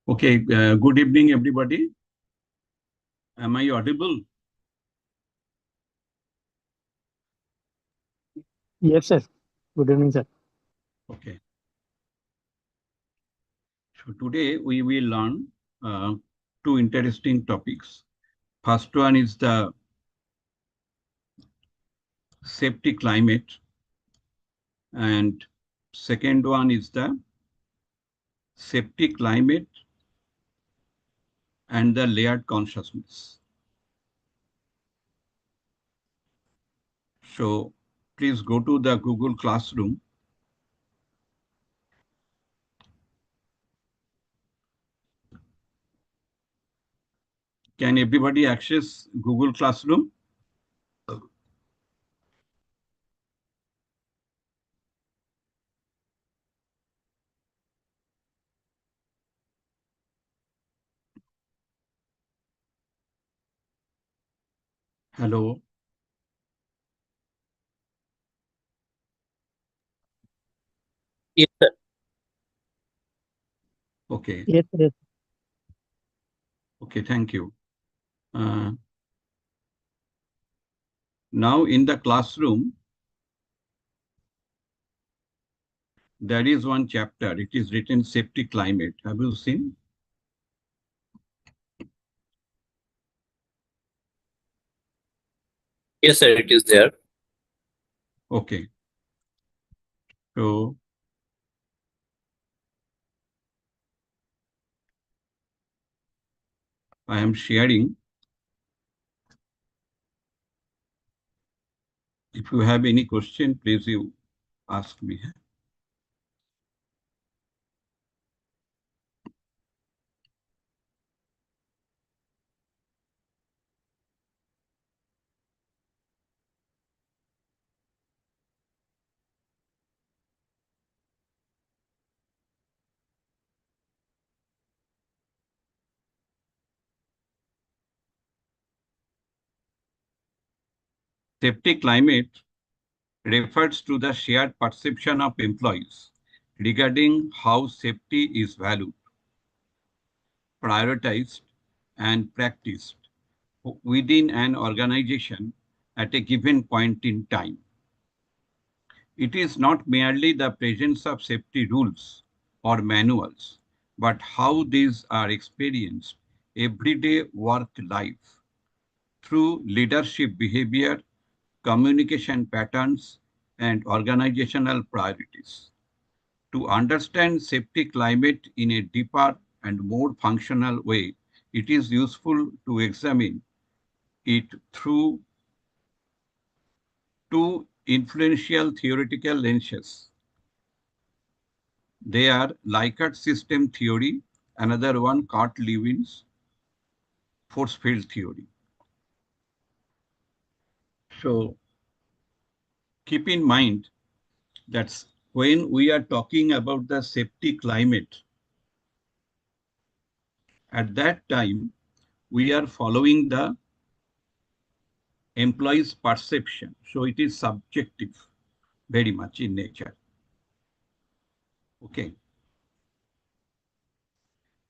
Okay, good evening, everybody. Am I audible? Yes, sir. Good evening, sir. Okay. So today we will learn two interesting topics. First one is the safety climate, and second one is the safety climate and the layered consciousness. So please go to the Google Classroom. Can everybody access Google Classroom? Hello. Yes, sir. Okay. Yes, yes. Okay, thank you. Now in the classroom, there is one chapter. It is written safety climate. Have you seen? Yes, sir, it is there. Okay. So I am sharing. If you have any question, please you ask me. Safety climate refers to the shared perception of employees regarding how safety is valued, prioritized, and practiced within an organization at a given point in time. It is not merely the presence of safety rules or manuals, but how these are experienced everyday work life through leadership behavior, communication patterns, and organizational priorities. To understand safety climate in a deeper and more functional way, it is useful to examine it through two influential theoretical lenses. They are Likert system theory, another one Carl-Levin's force field theory. So keep in mind that when we are talking about the safety climate, at that time, we are following the employee's perception. So it is subjective very much in nature. Okay.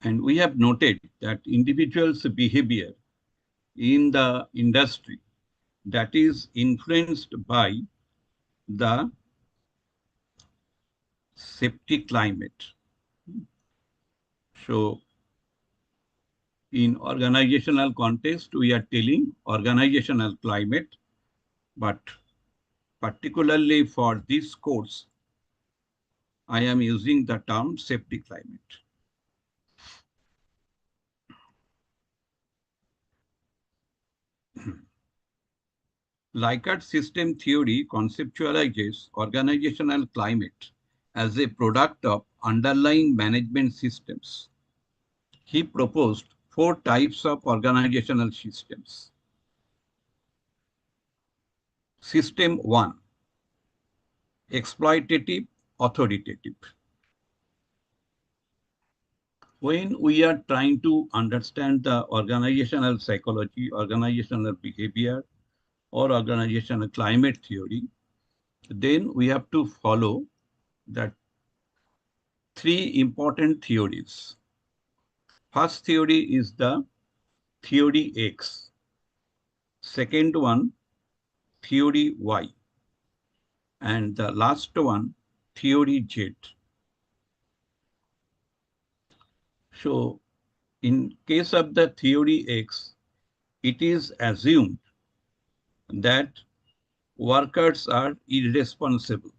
And we have noted that individuals' behavior in the industry that is influenced by the safety climate. So in organizational context, we are telling organizational climate, but particularly for this course, I am using the term safety climate. Likert system theory conceptualizes organizational climate as a product of underlying management systems. He proposed 4 types of organizational systems. System 1, exploitative, authoritative. When we are trying to understand the organizational psychology, organizational behavior, or organizational climate theory, then we have to follow the 3 important theories. First theory is the theory X. Second one, theory Y. And the last one, theory Z. So in case of the theory X, it is assumed that workers are irresponsible.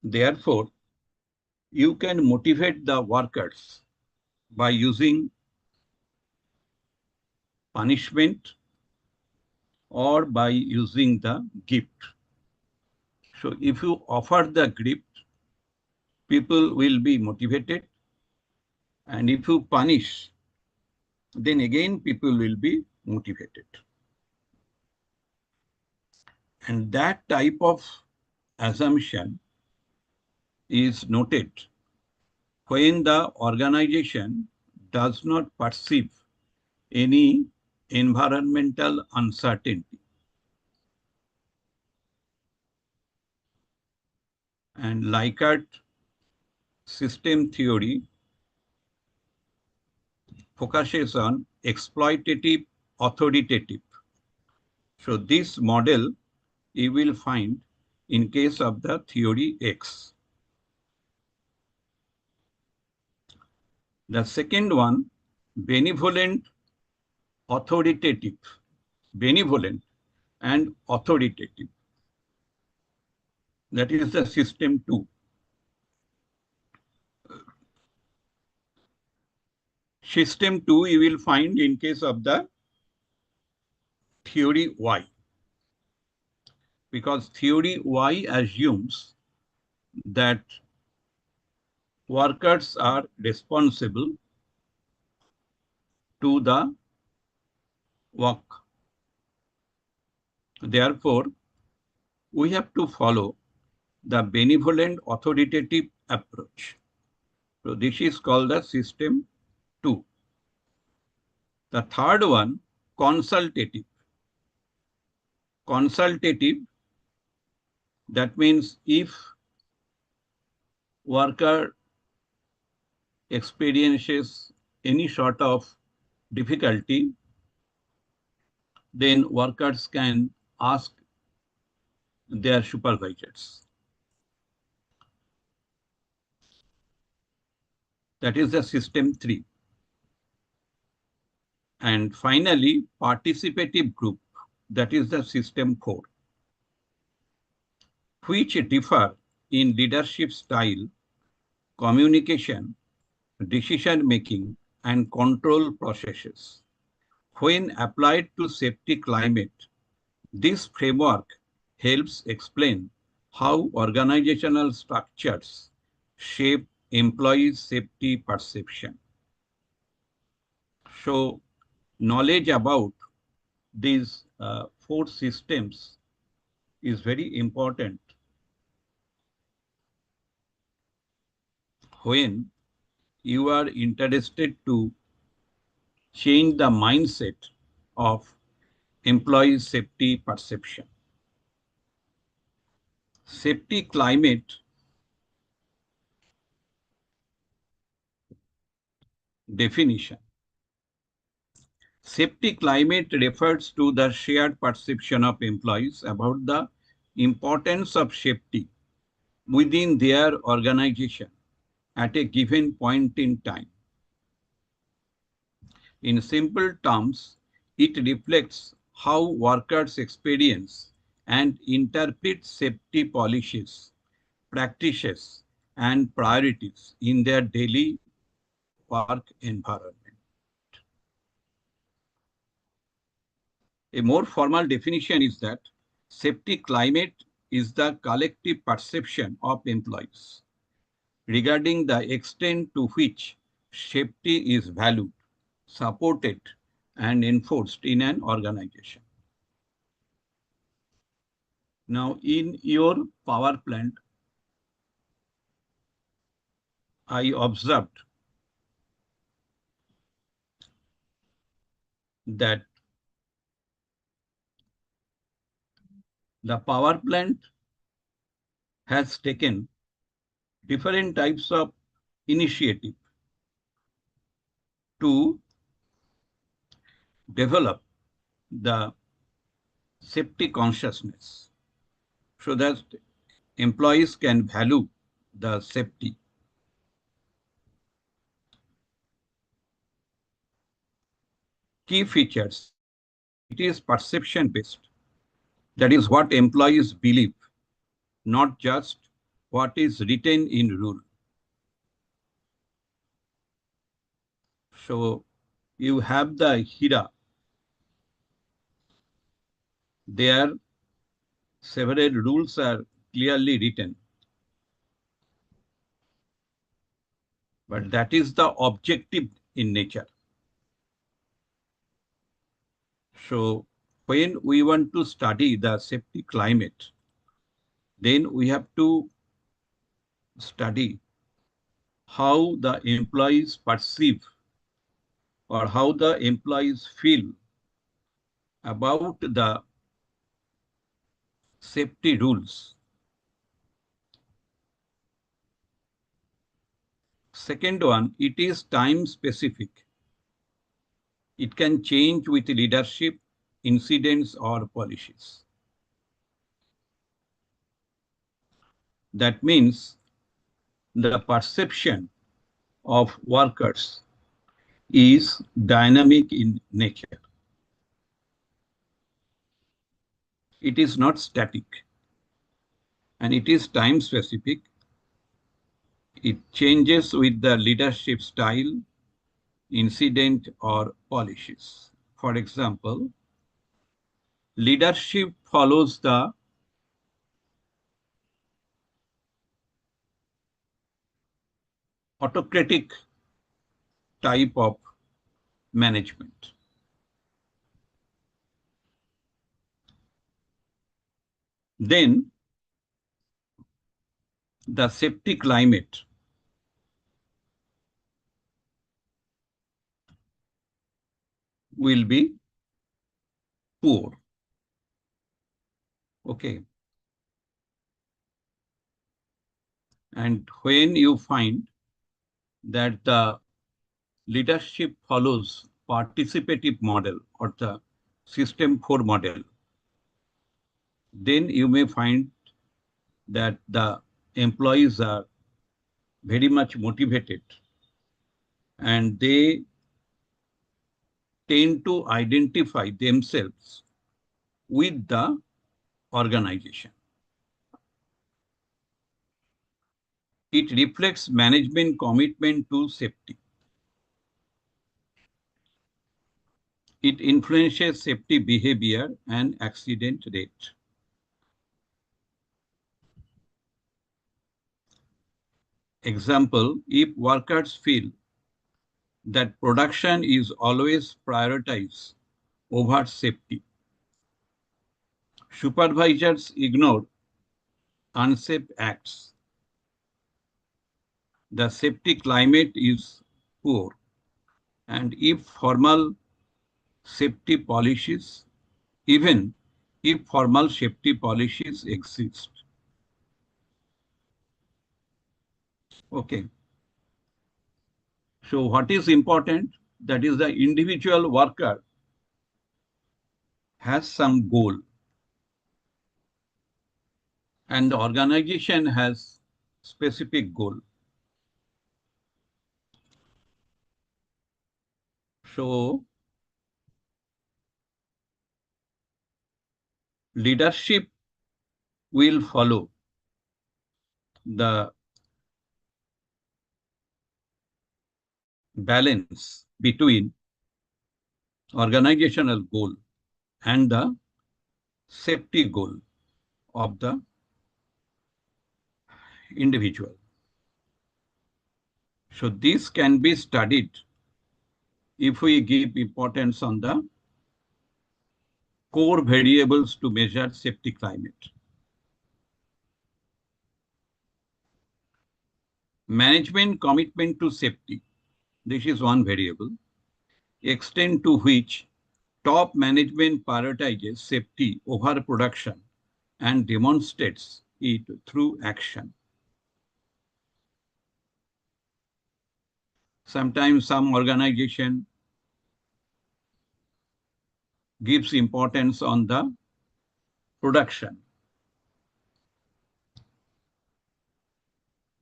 Therefore, you can motivate the workers by using punishment or by using the gift. So if you offer the gift, people will be motivated. And if you punish, then again people will be motivated. And that type of assumption is noted when the organization does not perceive any environmental uncertainty. And Likert system theory focuses on exploitative, authoritative. So this model you will find in case of the theory X. The second one, benevolent, authoritative, benevolent and authoritative. That is the system 2. System 2 you will find in case of the theory Y. Because theory Y assumes that workers are responsible to the work. Therefore, we have to follow the benevolent authoritative approach. So this is called the system 2. The third one, consultative. Consultative, that means if worker experiences any sort of difficulty, then workers can ask their supervisors. That is the system 3. And finally, participative group, that is the system 4, which differ in leadership style, communication, decision making, and control processes. When applied to safety climate, this framework helps explain how organizational structures shape employees' safety perception. So, knowledge about these 4 systems is very important when you are interested to change the mindset of employee safety perception. Safety climate definition. Safety climate refers to the shared perception of employees about the importance of safety within their organization at a given point in time. In simple terms, it reflects how workers experience and interpret safety policies, practices, and priorities in their daily work environment. A more formal definition is that safety climate is the collective perception of employees regarding the extent to which safety is valued, supported, and enforced in an organization. Now, in your power plant, I observed that the power plant has taken different types of initiative to develop the safety consciousness so that employees can value the safety. Key features, it is perception based. That is what employees believe, not just what is written in rule. So you have the HIRA. There several rules are clearly written, but that is the objective in nature. So when we want to study the safety climate, then we have to study how the employees perceive or how the employees feel about the safety rules. Second one, it is time specific. It can change with leadership, incidents, or policies. That means the perception of workers is dynamic in nature. It is not static, and it is time specific. It changes with the leadership style, incident, or policies. For example, leadership follows the autocratic type of management. Then the safety climate will be poor. Okay. And when you find that the leadership follows participative model or the system 4 model, then you may find that the employees are very much motivated and they tend to identify themselves with the organization. It reflects management commitment to safety. It influences safety behavior and accident rate. Example, if workers feel that production is always prioritized over safety, supervisors ignore unsafe acts, the safety climate is poor, and if formal safety policies, even if formal safety policies exist. Okay. So what is important? That is the individual worker has some goal and the organization has specific goal. So leadership will follow the balance between organizational goal and the safety goal of the individual. So this can be studied if we give importance on the core variables to measure safety climate. Management commitment to safety. This is one variable, extent to which top management prioritizes safety over production and demonstrates it through action. Sometimes some organization gives importance on the production,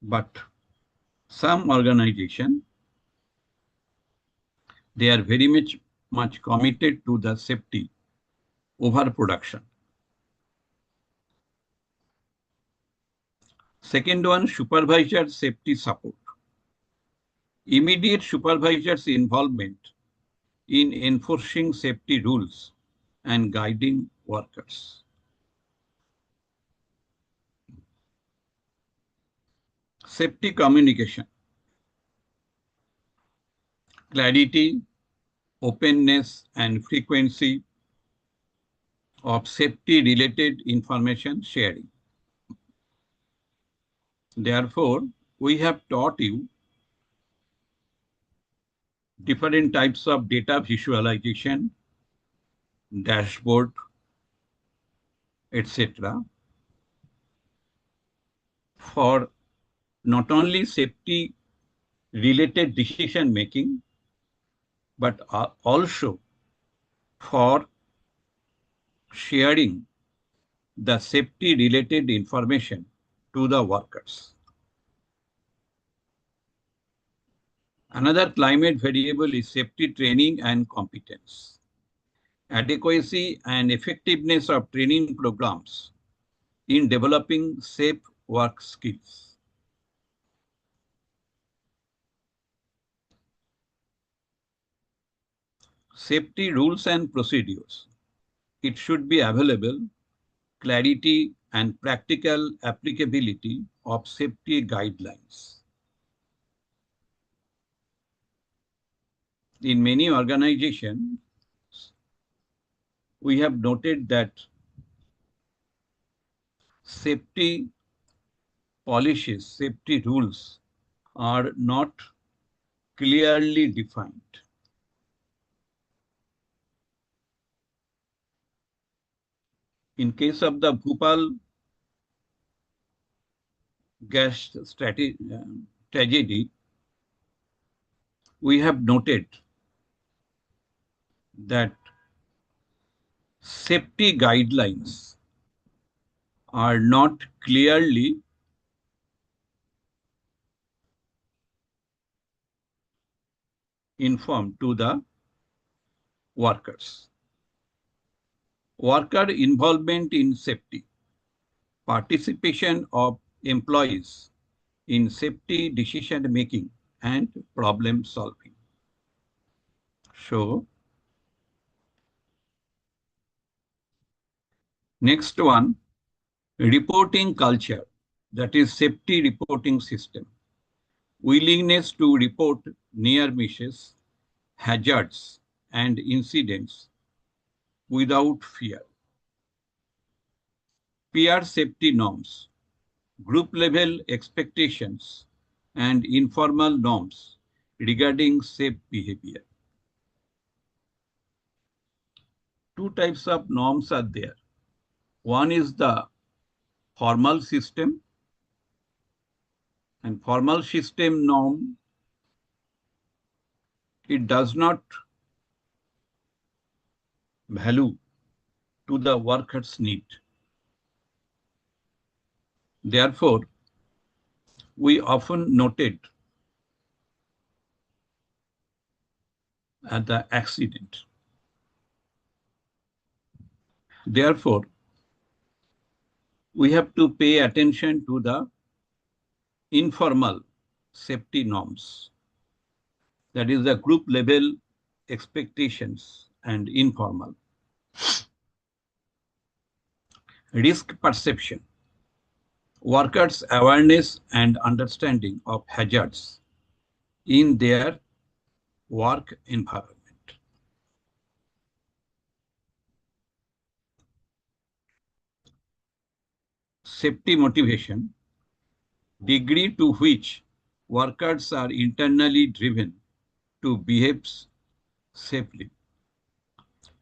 but some organization, they are very much committed to the safety over production. Second one, supervisor safety support. Immediate supervisor's involvement in enforcing safety rules and guiding workers. Safety communication. Clarity, openness, and frequency of safety-related information sharing. Therefore, we have taught you different types of data visualization, dashboard, etc. for not only safety related decision making, but also for sharing the safety related information to the workers. Another climate variable is safety training and competence. Adequacy and effectiveness of training programs in developing safe work skills. Safety rules and procedures. It should be available, clarity and practical applicability of safety guidelines. In many organizations, we have noted that safety policies, safety rules are not clearly defined. In case of the Bhopal gas tragedy, we have noted that safety guidelines are not clearly informed to the workers. Worker involvement in safety, participation of employees in safety decision making and problem solving. So, next one, reporting culture, that is safety reporting system. Willingness to report near misses, hazards, and incidents without fear. Peer safety norms, group level expectations, and informal norms regarding safe behavior. Two types of norms are there. One is the formal system, and formal system norm, it does not value to the worker's need. Therefore, we often noted at the accident. Therefore, we have to pay attention to the informal safety norms. That is the group level expectations and informal. Risk perception, workers' awareness and understanding of hazards in their work environment. Safety motivation, degree to which workers are internally driven to behave safely.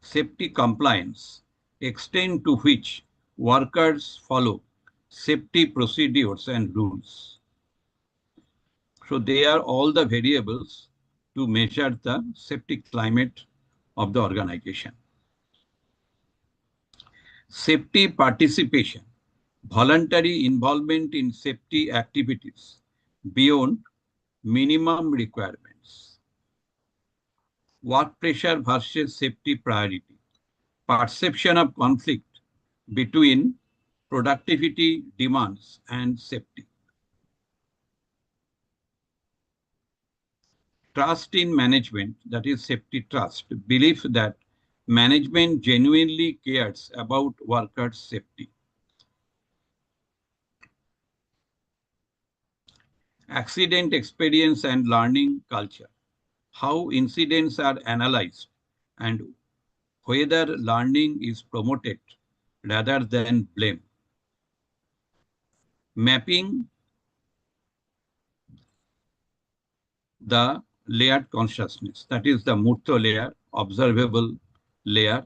Safety compliance, extent to which workers follow safety procedures and rules. So they are all the variables to measure the safety climate of the organization. Safety participation, voluntary involvement in safety activities beyond minimum requirements. Work pressure versus safety priority. Perception of conflict between productivity demands and safety. Trust in management, that is safety trust, belief that management genuinely cares about workers' safety. Accident experience and learning culture, how incidents are analyzed and whether learning is promoted rather than blame. Mapping the layered consciousness, that is the Murto layer, observable layer,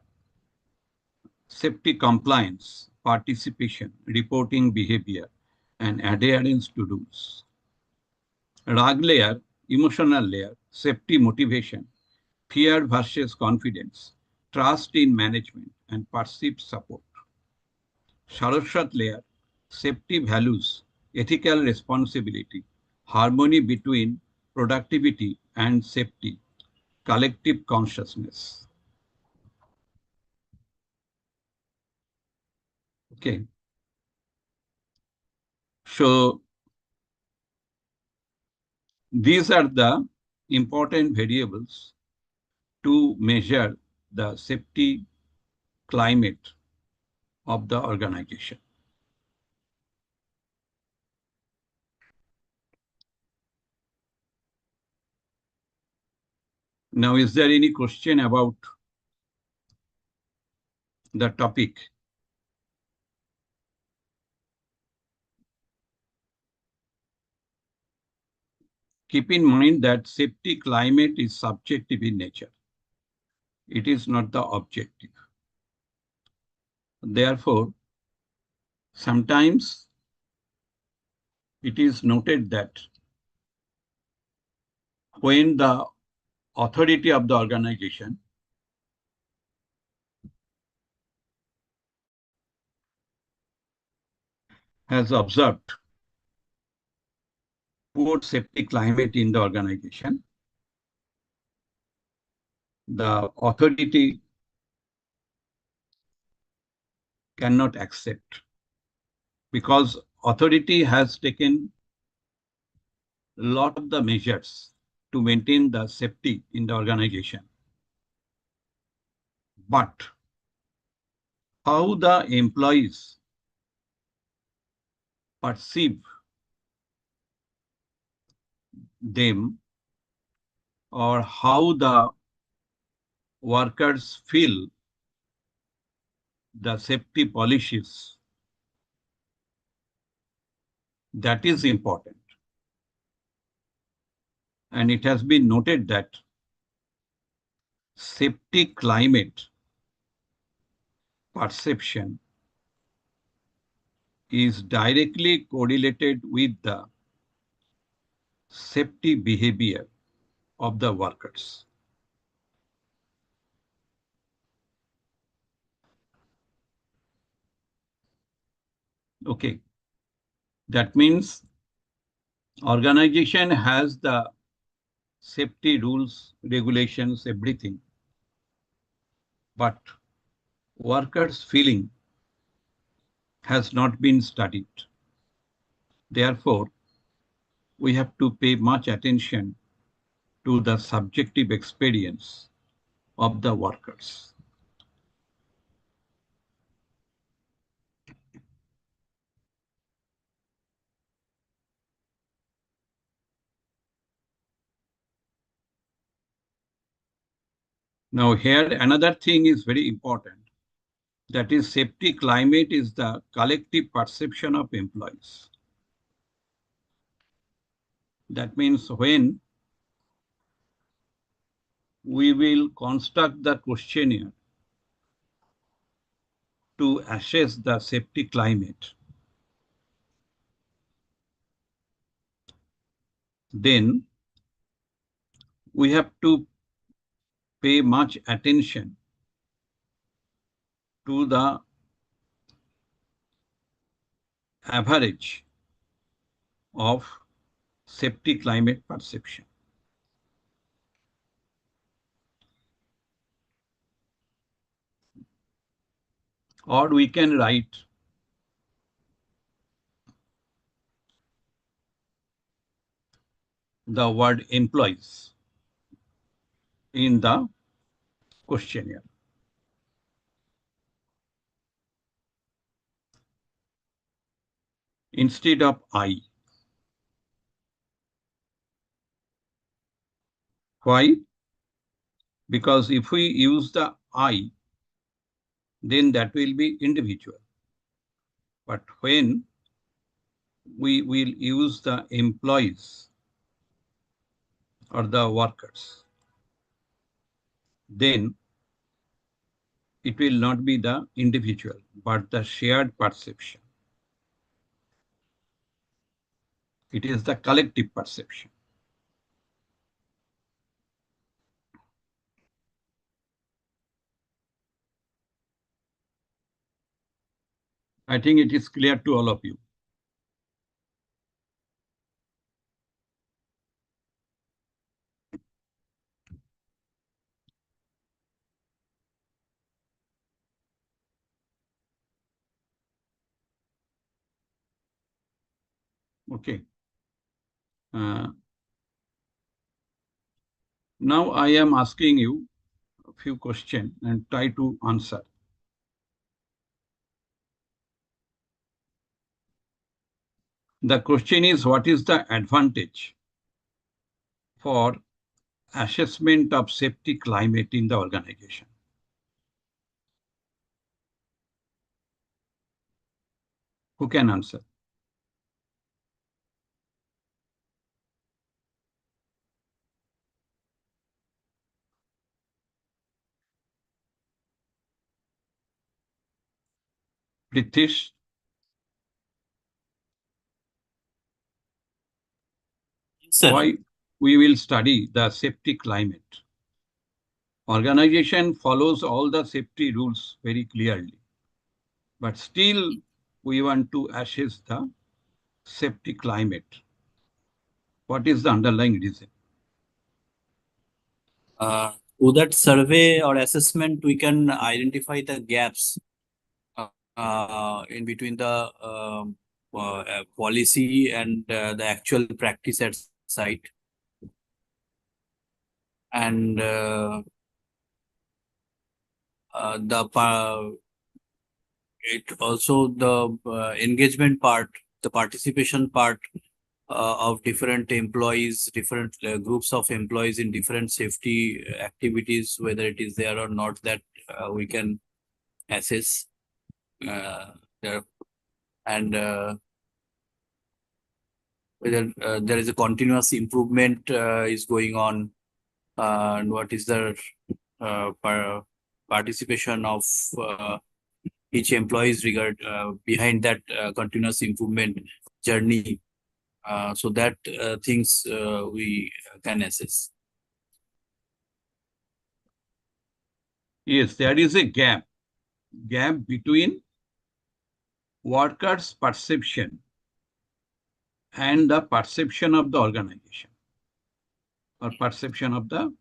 safety compliance, participation, reporting behavior, and adherence to rules. RAG layer, emotional layer, safety motivation, fear versus confidence, trust in management, and perceived support. Saraswat layer, safety values, ethical responsibility, harmony between productivity and safety, collective consciousness. Okay. So these are the important variables to measure the safety climate of the organization. Now, is there any question about the topic? Keep in mind that safety climate is subjective in nature. It is not the objective. Therefore, sometimes it is noted that when the authority of the organization has observed poor safety climate in the organization, the authority cannot accept because authority has taken a lot of the measures to maintain the safety in the organization. But how the employees perceive them or how the workers feel the safety policies, that is important. And it has been noted that safety climate perception is directly correlated with the safety behavior of the workers. Okay. That means organization has the safety rules, regulations, everything. But workers' feeling has not been studied. Therefore, we have to pay much attention to the subjective experience of the workers. Now here another thing is very important. That is, safety climate is the collective perception of employees. That means when we will construct the questionnaire to assess the safety climate, then we have to pay much attention to the average of safety climate perception. Or we can write the word employees in the questionnaire instead of I. Why? Because if we use the I, then that will be individual. But when we will use the employees or the workers, then it will not be the individual, but the shared perception. It is the collective perception. I think it is clear to all of you. Okay. Now I am asking you a few questions and try to answer. The question is, what is the advantage for assessment of safety climate in the organization? Who can answer? Pritish, Sir, why we will study the safety climate? Organization follows all the safety rules very clearly, but still we want to assess the safety climate. What is the underlying reason? through that survey or assessment, we can identify the gaps in between the policy and the actual practice at site. And it also the engagement part, the participation part of different employees, different groups of employees in different safety activities, whether it is there or not, that we can assess. There, and whether there is a continuous improvement is going on, and what is the participation of each employees regard behind that continuous improvement journey, so that things we can assess. Yes, there is a gap between workers' perception and the perception of the organization or perception of the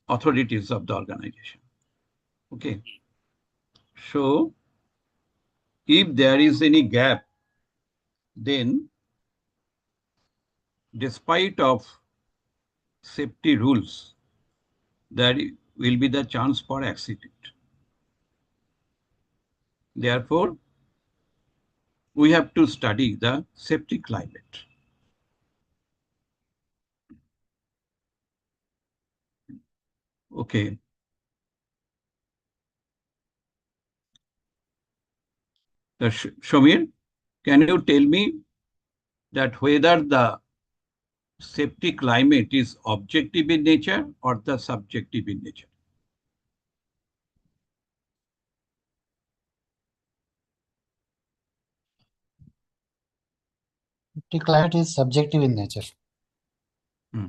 authorities of the organization. Okay. So if there is any gap, then despite of safety rules, there will be the chance for accident. Therefore, we have to study the safety climate. Okay. Shomir, can you tell me that whether the safety climate is objective in nature or the subjective in nature? The climate is subjective in nature.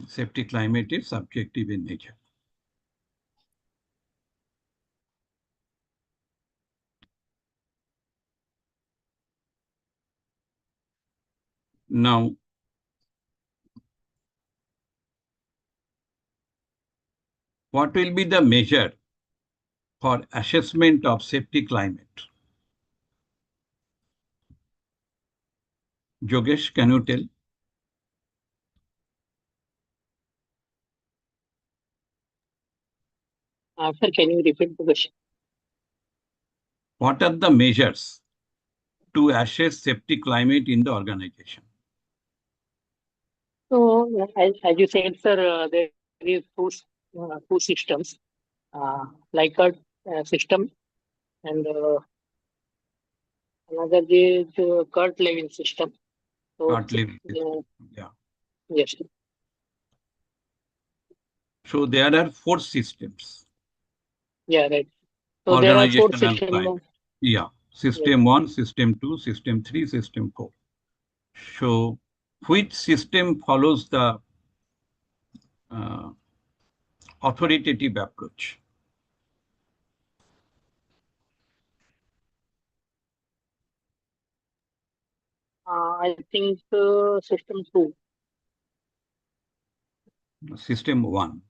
Safety climate is subjective in nature. Now, what will be the measure for assessment of safety climate? Jogesh, can you tell? Sir, can you repeat the question? What are the measures to assess safety climate in the organization? So, as you said, sir, there is two systems, like a system, and another is Kurt Lewin system. So, Partly, yeah. yes, So there are 4 systems. yeah, right. So there are 4 Organizational systems. climate. Yeah. Yes. System 1, System 2, System 3, System 4. So which system follows the uh, authoritative approach? I think system 2. System 1.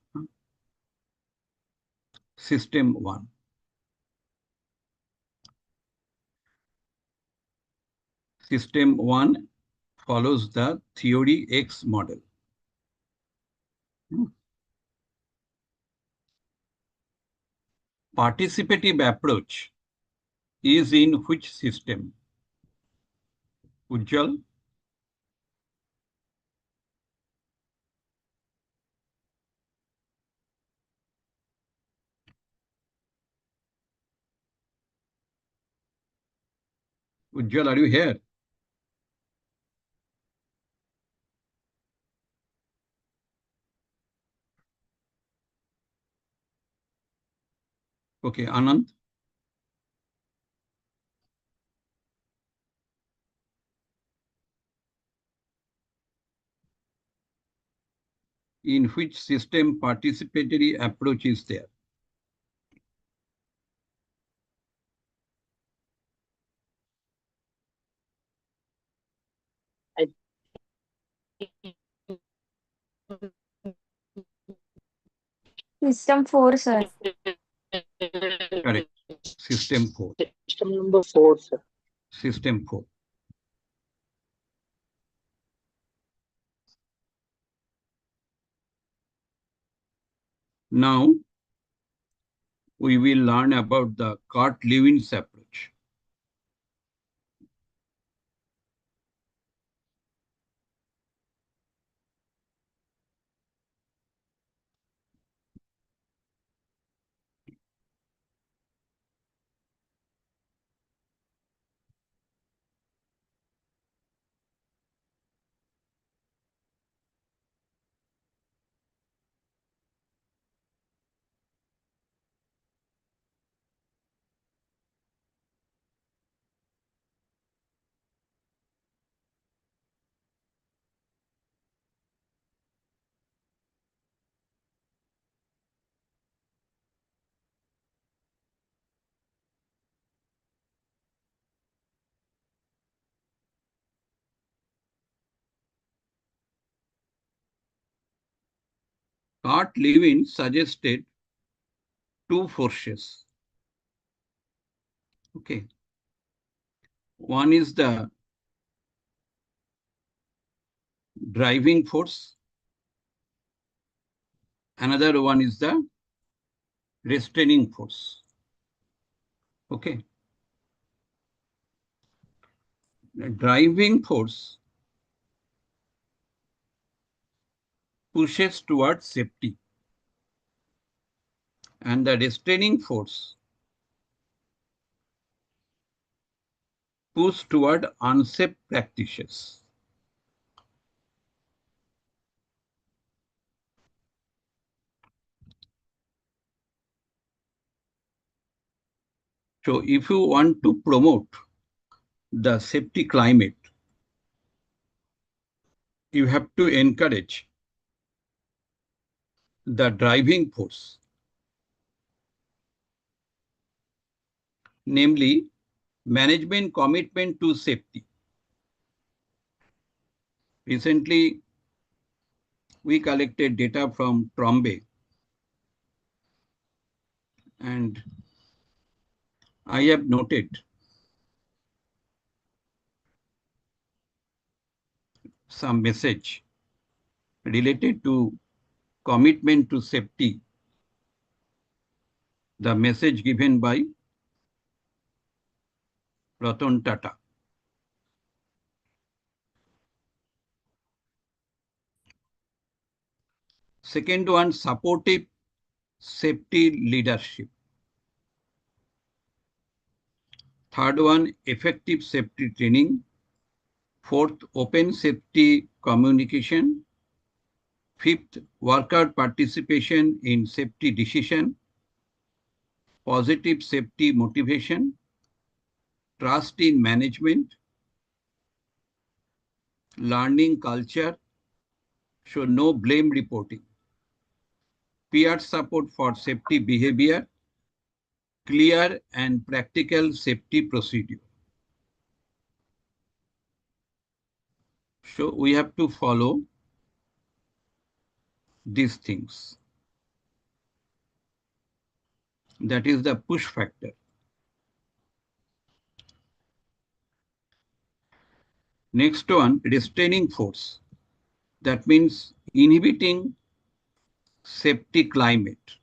System 1. System 1 follows the theory X model. Participative approach is in which system? Ujjwal? Ujjwal, are you here? Okay, Anand? In which system participatory approach is there? I System 4, sir. Correct. System 4. System number 4, sir. System 4. Now, we will learn about the Cart-Lewin's approach. Cart-Lewin suggested 2 forces. Okay. One is the driving force. Another one is the restraining force. Okay. The driving force pushes towards safety. and the restraining force push toward unsafe practices. So if you want to promote the safety climate, you have to encourage the driving force, namely management commitment to safety. Recently, we collected data from Trombe, and I have noted some message related to commitment to safety, the message given by Ratan Tata. Second one, supportive safety leadership. Third one, effective safety training. Fourth, open safety communication. Fifth, worker participation in safety decision. Positive safety motivation. Trust in management. Learning culture. So no blame reporting. Peer support for safety behavior. Clear and practical safety procedure. So we have to follow these things. That is the push factor. Next one, restraining force. That means inhibiting safety climate.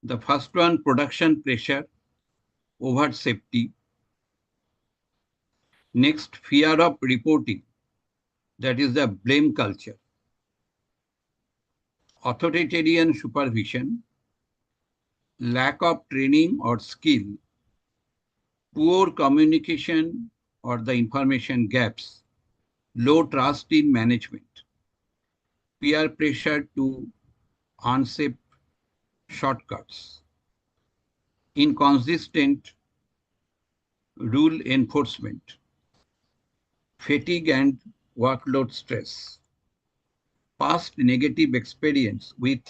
The first one, production pressure over safety. Next, fear of reporting. That is the blame culture. Authoritarian supervision, lack of training or skill, poor communication or the information gaps, low trust in management, peer pressure to unsafe shortcuts, inconsistent rule enforcement, fatigue and workload stress, past negative experience with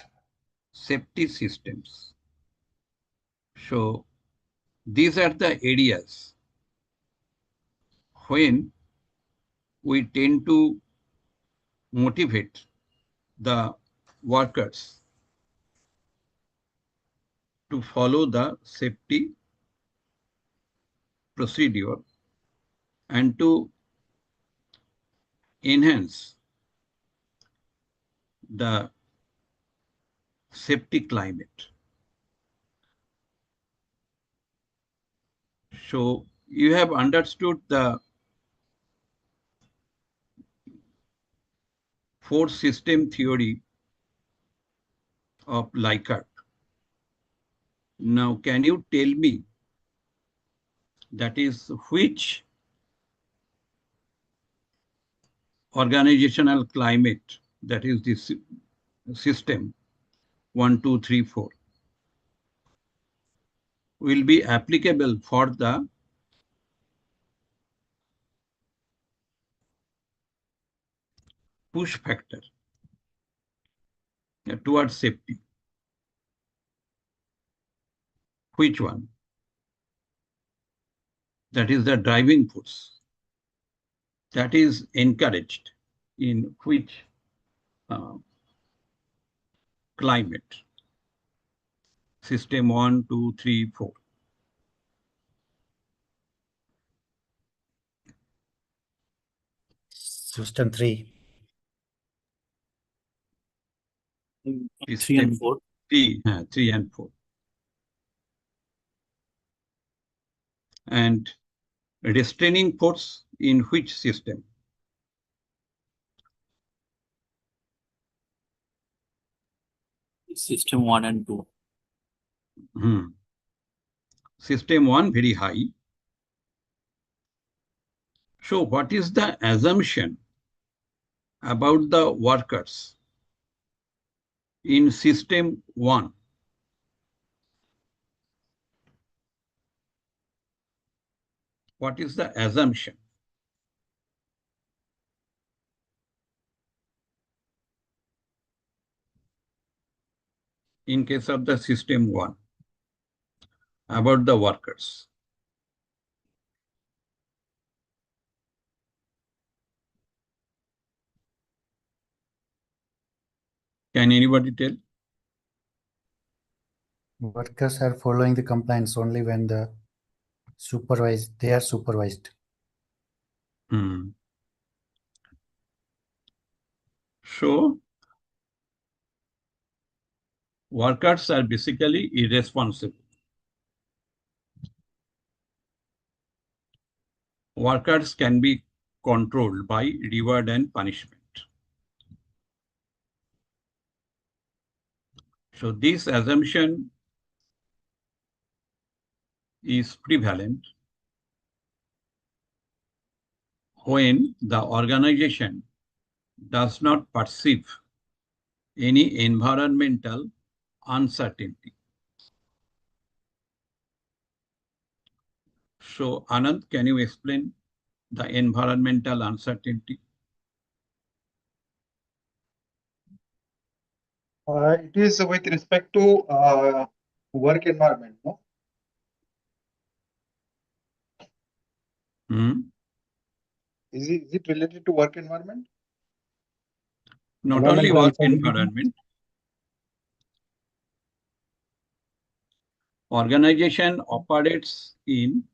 safety systems. So these are the areas when we tend to motivate the workers to follow the safety procedure and to enhance the safety climate. So you have understood the force system theory of Likert. Now, can you tell me that is which organizational climate, that is the system 1, 2, 3, 4, will be applicable for the push factor towards safety? Which one? That is the driving force that is encouraged in which uh, climate? System 1, 2, 3, 4. System 3. Three and System four. 3 and 4. And restraining force in which system? System 1 and 2. System 1 very high. So what is the assumption about the workers in system 1? What is the assumption? In case of the system 1 about the workers. Can anybody tell? Workers are following the compliance only when they are supervised. So workers are basically irresponsible. Workers can be controlled by reward and punishment. So this assumption is prevalent when the organization does not perceive any environmental uncertainty. So Anand, can you explain the environmental uncertainty? It is with respect to work environment, no? Is it related to work environment? Not only work environment, organization operates in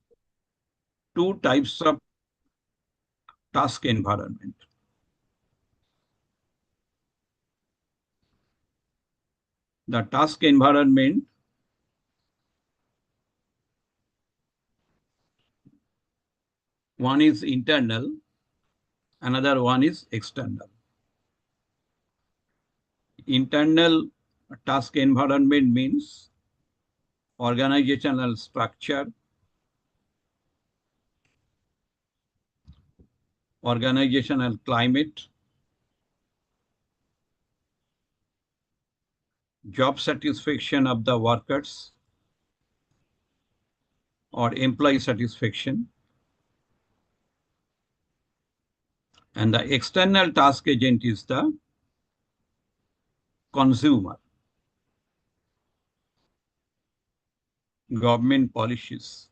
two types of task environment. The task environment one is internal, another one is external. Internal task environment means organizational structure, organizational climate, job satisfaction of the workers or employee satisfaction. And the external task agent is the consumer, government policies,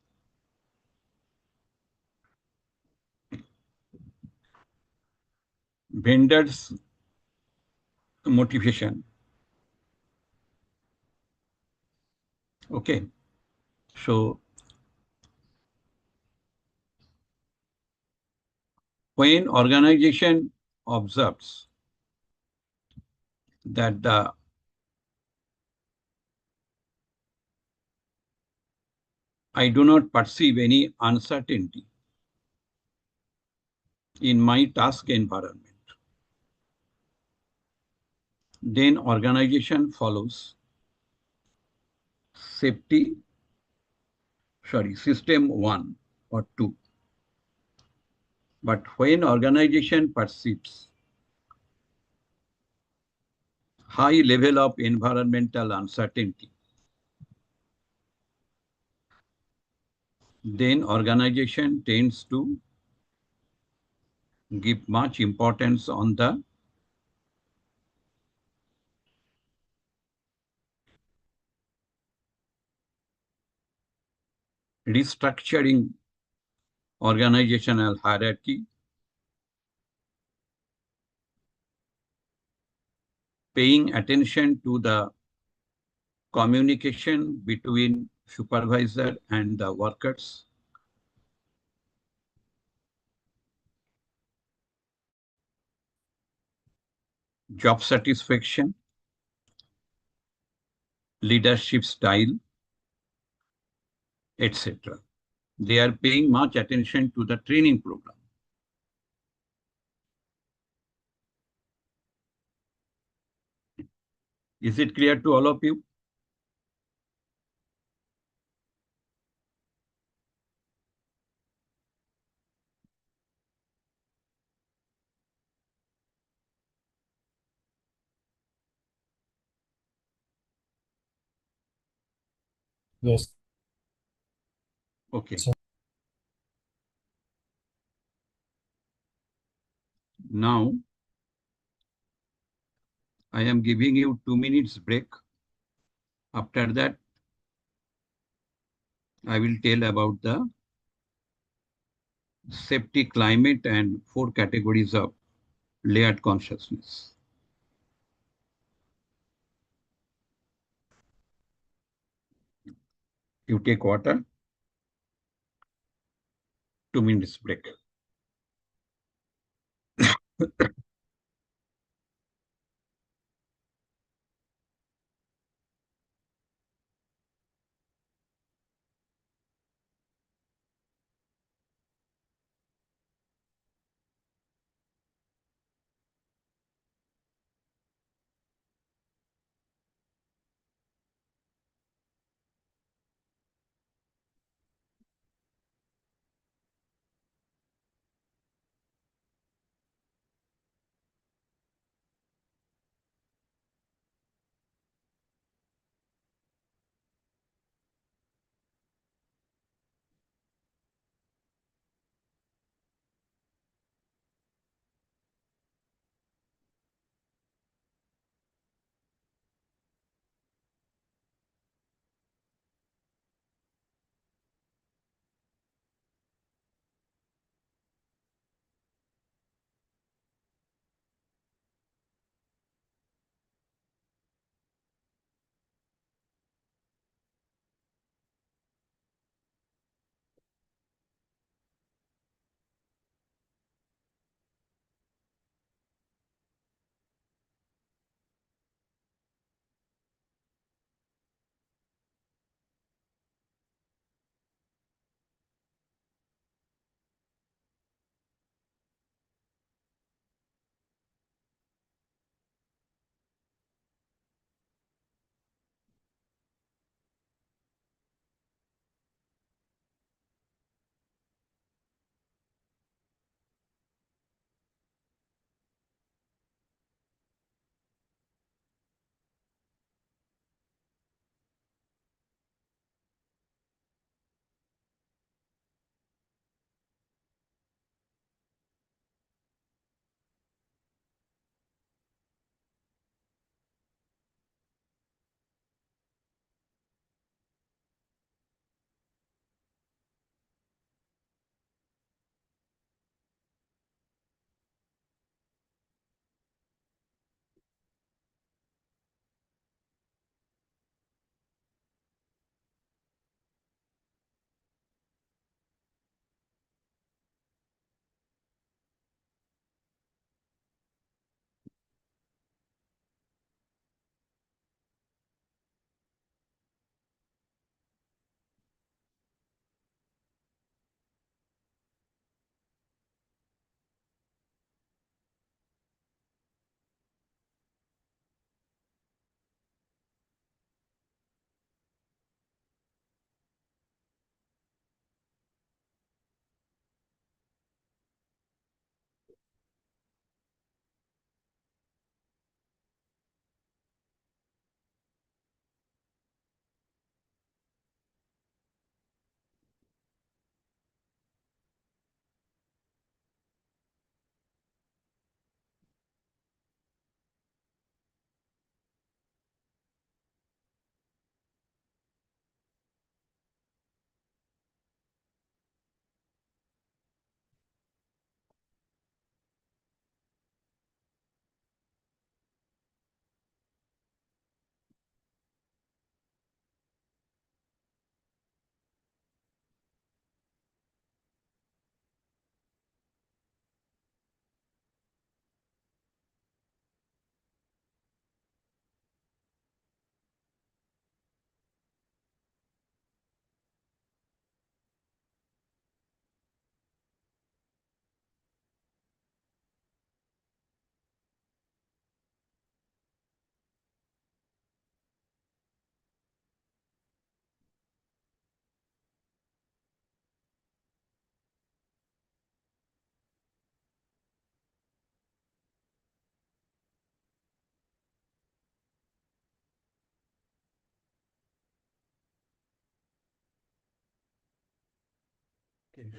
vendors' motivation. Okay, so when organization observes that I do not perceive any uncertainty in my task environment, then organization follows system 1 or 2. But when organization perceives high level of environmental uncertainty, then organization tends to give much importance on the restructuring organizational hierarchy, paying attention to the communication between supervisor and the workers, job satisfaction, leadership style, etc. They are paying much attention to the training program. Is it clear to all of you? Yes. Okay. Sir. Now, I am giving you 2 minutes break. After that, I will tell about the safety climate and 4 categories of layered consciousness. You take water. 2 minutes break.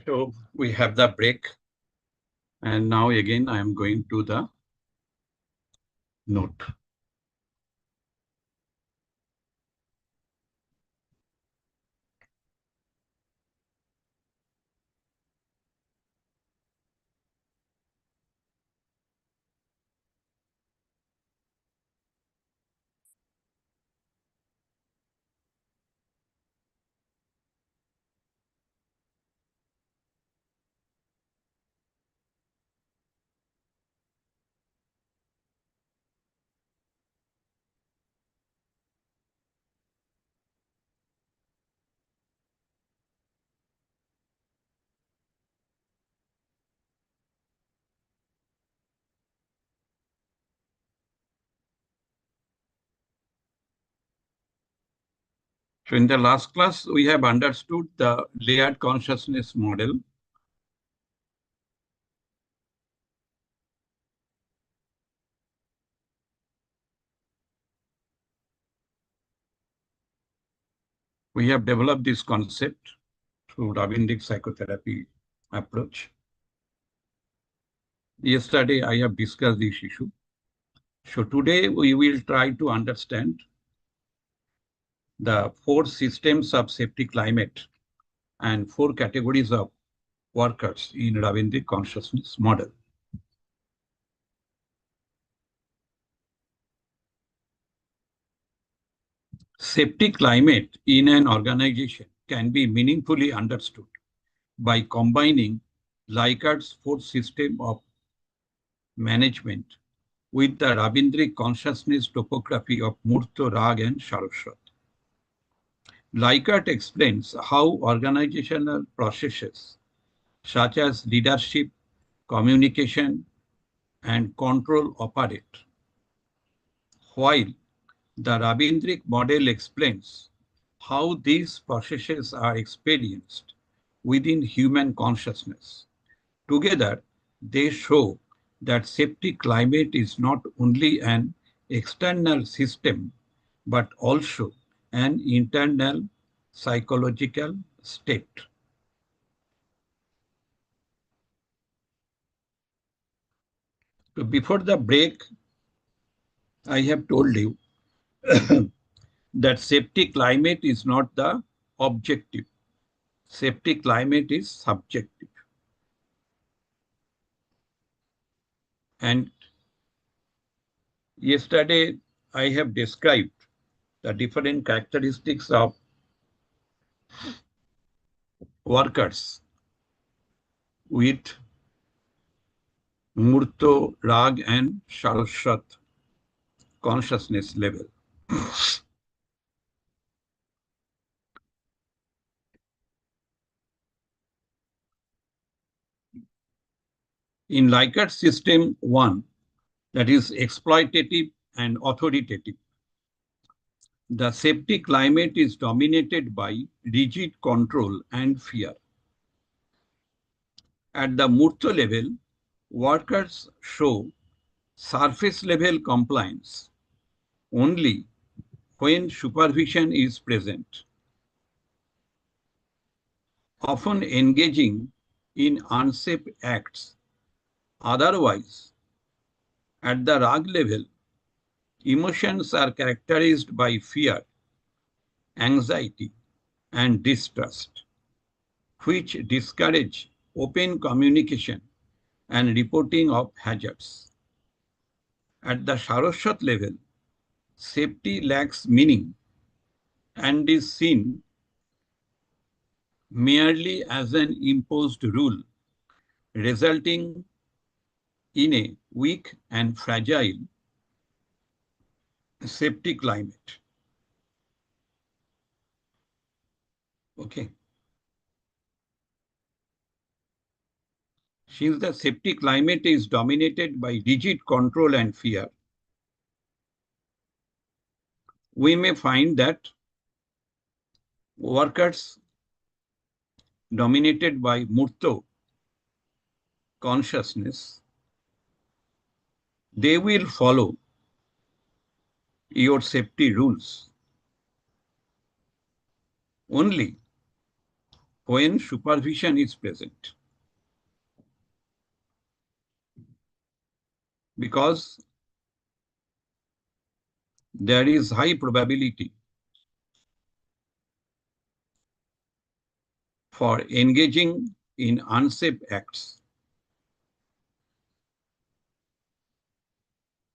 So we have the break. And now again, I am going to the note. So in the last class, we have understood the layered consciousness model. We have developed this concept through Ravindic psychotherapy approach. Yesterday, I have discussed this issue. So today, we will try to understand the four systems of safety climate and four categories of workers in Ravindic consciousness model. Safety climate in an organization can be meaningfully understood by combining Likhart's fourth system of management with the Ravindric consciousness topography of Murto, Rag, and Saraswat. Likert explains how organizational processes such as leadership, communication, and control operate, while the Ravindric model explains how these processes are experienced within human consciousness. Together, they show that safety climate is not only an external system, but also an internal psychological state. So before the break, I have told you that safety climate is not the objective. Safety climate is subjective. And yesterday, I have described the different characteristics of workers with Murto, Rag, and Saraswat consciousness level. In Likert system 1, that is exploitative and authoritative, the safety climate is dominated by rigid control and fear. At the Murto level, workers show surface level compliance only when supervision is present, often engaging in unsafe acts. Otherwise, at the Rag level, emotions are characterized by fear, anxiety, and distrust, which discourage open communication and reporting of hazards. At the Saraswat level, safety lacks meaning and is seen merely as an imposed rule, resulting in a weak and fragile safety climate. Okay. Since the safety climate is dominated by rigid control and fear, we may find that workers dominated by Murto consciousness, they will follow your safety rules only when supervision is present. Because there is high probability for engaging in unsafe acts.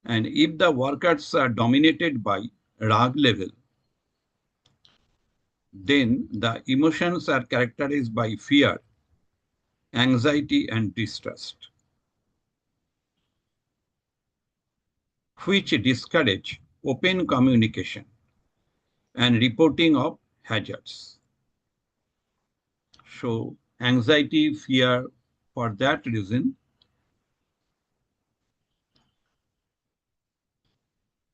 And if the workers are dominated by rag level, then the emotions are characterized by fear, anxiety, and distrust, which discourage open communication and reporting of hazards. So anxiety, fear, for that reason,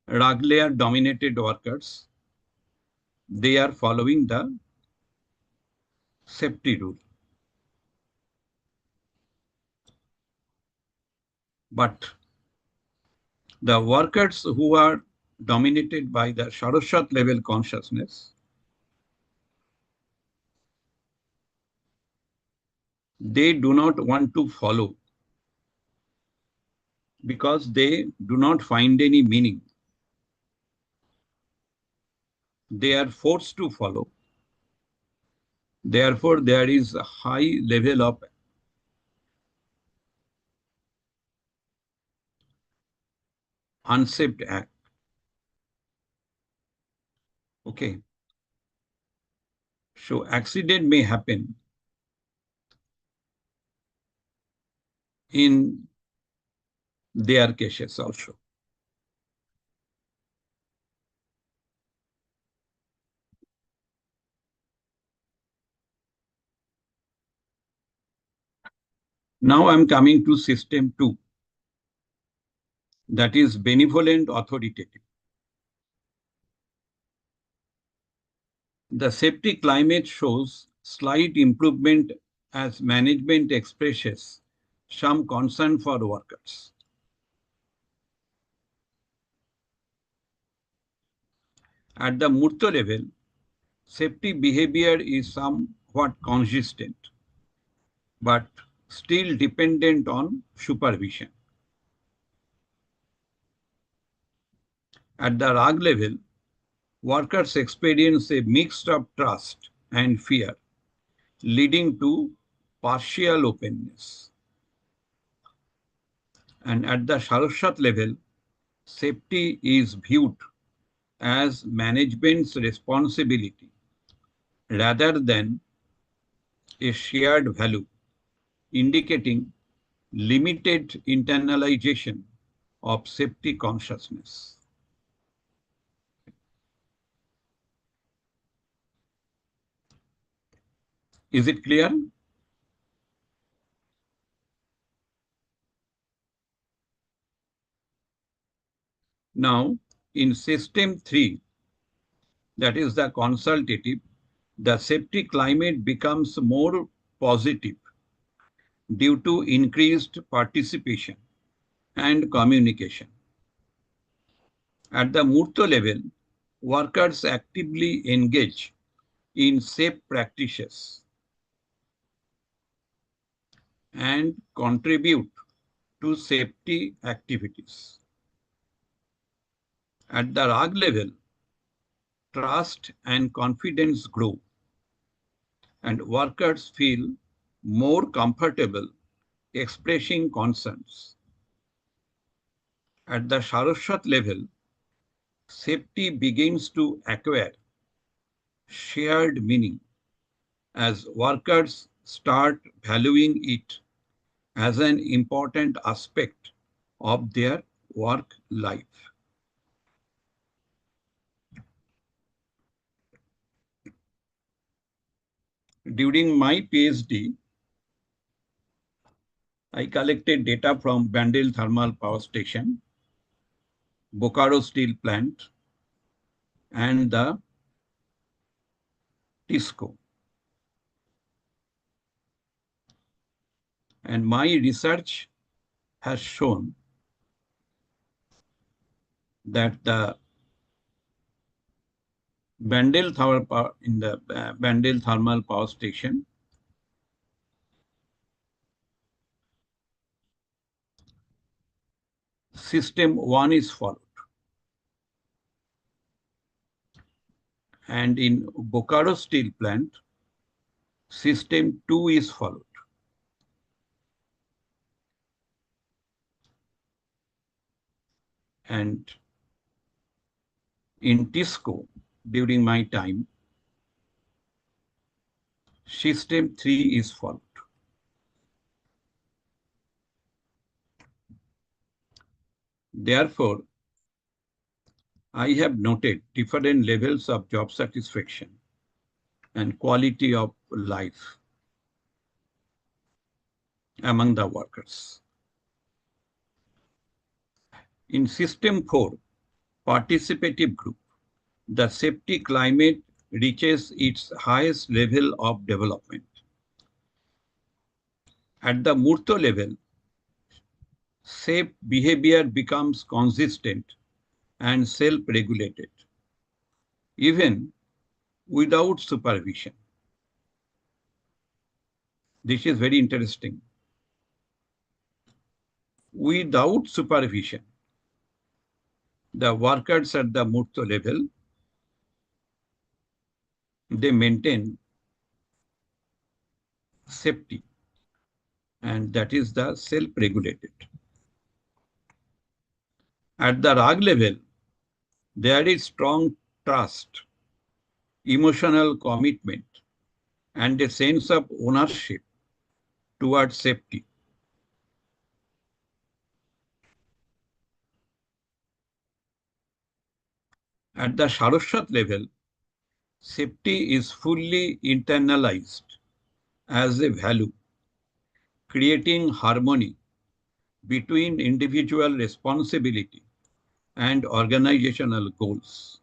rag layer dominated workers, they are following the safety rule. But the workers who are dominated by the Saraswat level consciousness, they do not want to follow because they do not find any meaning. They are forced to follow. Therefore, there is a high level of unsafe act. Okay. So accident may happen in their cases also. Now I'm coming to system 2, that is benevolent authoritative. The safety climate shows slight improvement as management expresses some concern for workers. At the Murto level, safety behavior is somewhat consistent, but still dependent on supervision. At the RAG level, workers experience a mix of trust and fear, leading to partial openness. And at the Saraswat level, safety is viewed as management's responsibility rather than a shared value, indicating limited internalization of safety consciousness. Is it clear? Now, in system 3, that is the consultative, the safety climate becomes more positive due to increased participation and communication. At the Murto level, workers actively engage in safe practices and contribute to safety activities. At the RAG level, trust and confidence grow, and workers feel more comfortable expressing concerns. At the Saraswat level, safety begins to acquire shared meaning as workers start valuing it as an important aspect of their work life. During my PhD, I collected data from Bandel Thermal Power Station, Bokaro Steel Plant, and the TISCO. And my research has shown that the Bandel Thermal Power Station, System 1 is followed. And in Bokaro Steel Plant, System 2 is followed. And in Tisco, during my time, System 3 is followed. Therefore, I have noted different levels of job satisfaction and quality of life among the workers. In System 4, participative group, the safety climate reaches its highest level of development. At the Murto level, safe behavior becomes consistent and self-regulated, even without supervision. This is very interesting. Without supervision, the workers at the Murto level, they maintain safety, and that is the self-regulated. At the RAG level, there is strong trust, emotional commitment, and a sense of ownership towards safety. At the Saraswat level, safety is fully internalized as a value, creating harmony between individual responsibility and organizational goals,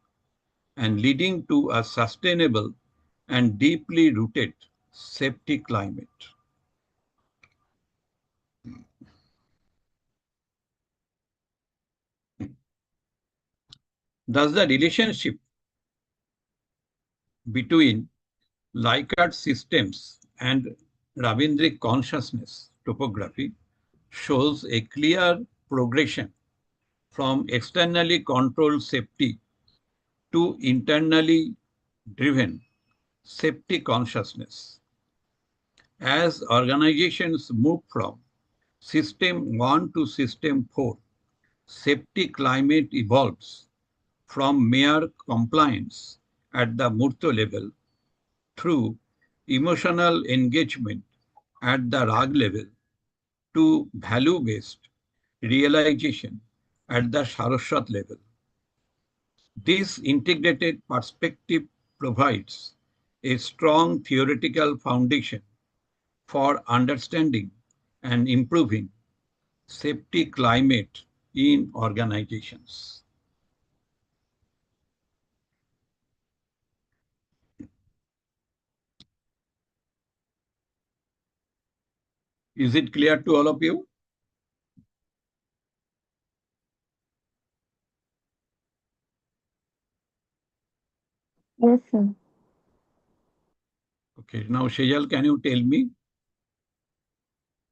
and leading to a sustainable and deeply rooted safety climate. Thus, the relationship between Likert systems and Ravindric consciousness topography shows a clear progression from externally controlled safety to internally driven safety consciousness. As organizations move from System 1 to System 4, safety climate evolves from mere compliance at the Murto level through emotional engagement at the RAG level to value-based realization at the Saraswat level. This integrated perspective provides a strong theoretical foundation for understanding and improving safety climate in organizations. Is it clear to all of you? Yes, sir. Okay, now Shejal, can you tell me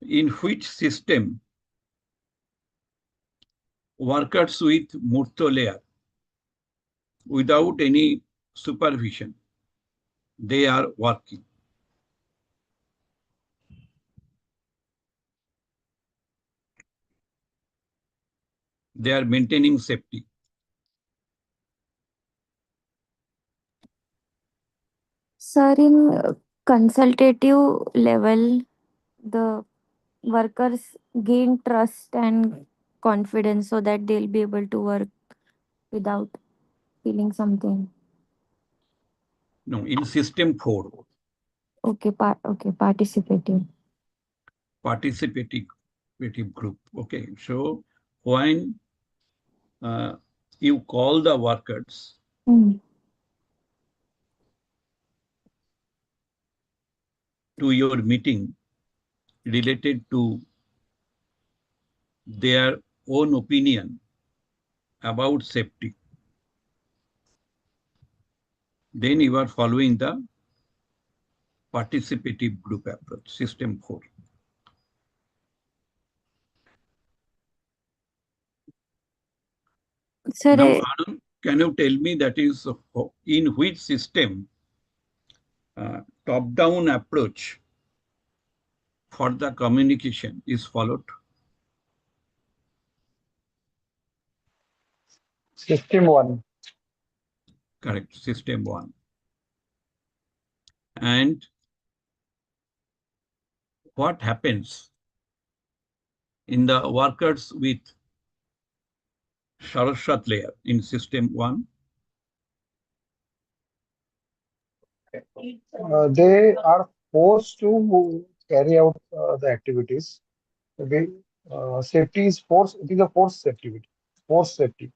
in which system workers with Murto layer without any supervision, they are working? They are maintaining safety. Sir, in consultative level, the workers gain trust and confidence so that they'll be able to work without feeling something. No, in System 4, Okay, participative. participative group. Okay, so when you call the workers Mm. to your meeting related to their own opinion about safety, then you are following the participative group approach, System 4. Sir, Now, Anand, can you tell me that is in which system top-down approach for the communication is followed? System 1. Correct, system 1. And what happens in the workers with Saraswat layer in system 1? They are forced to carry out the activities. Okay. Safety is forced. It is a forced activity. Forced safety,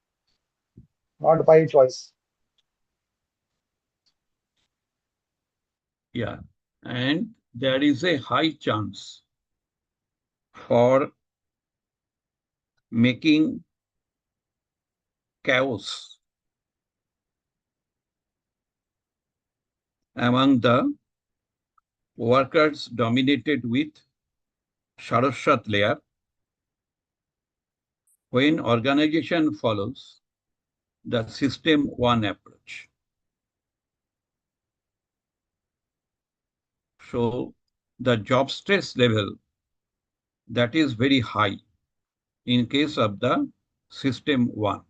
not by choice. Yeah, and there is a high chance for making chaos among the workers dominated with Saraswat layer when organization follows the system 1 approach. So the job stress level that is very high in case of the system 1.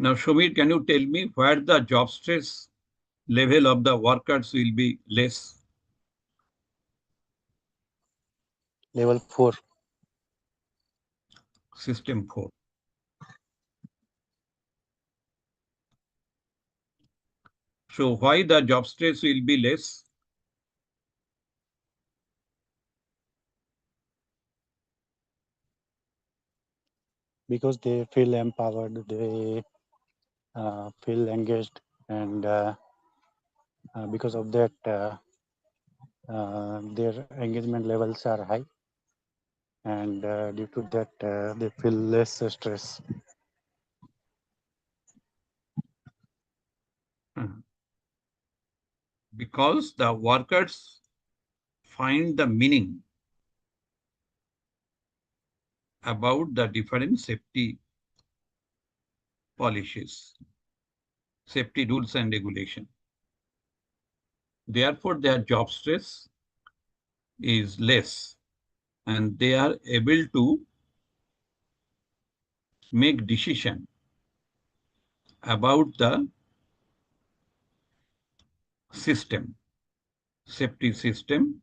Now, Shumir, can you tell me where the job stress level of the workers will be less? Level 4. System 4. So why the job stress will be less? Because they feel empowered, they feel engaged, and because of that, their engagement levels are high, and due to that, they feel less stress. Because the workers find the meaning about the different safety policies, safety rules and regulation. Therefore, their job stress is less and they are able to make decision about the system, safety system.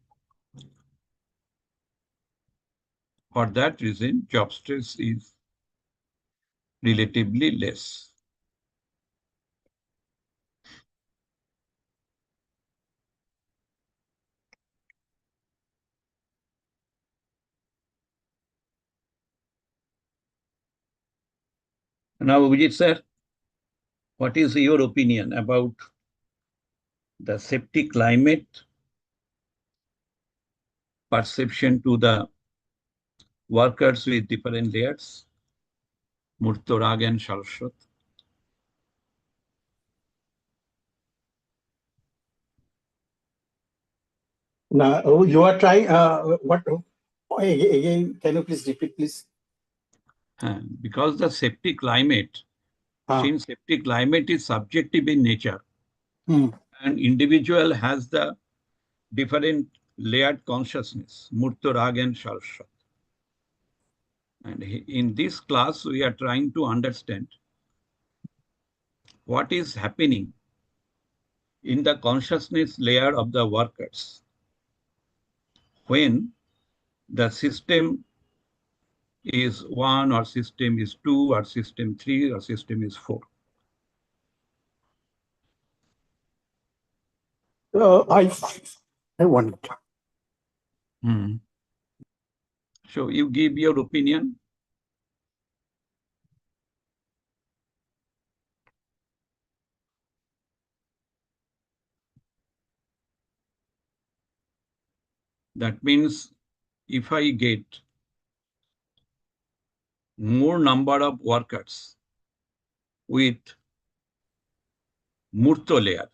For that reason, job stress is relatively less. Now, Vijit sir, what is your opinion about the safety climate perception to the workers with different layers, Murtorag and Saraswat? Now, you are trying, what, again, can you please repeat, please? Because the safety climate, since safety climate is subjective in nature, and individual has the different layered consciousness, Murtorag and Saraswat. And in this class, we are trying to understand what is happening in the consciousness layer of the workers when the system is 1 or system is 2 or system 3 or system is 4. I want. So you give your opinion. That means if I get more number of workers with Murto layer.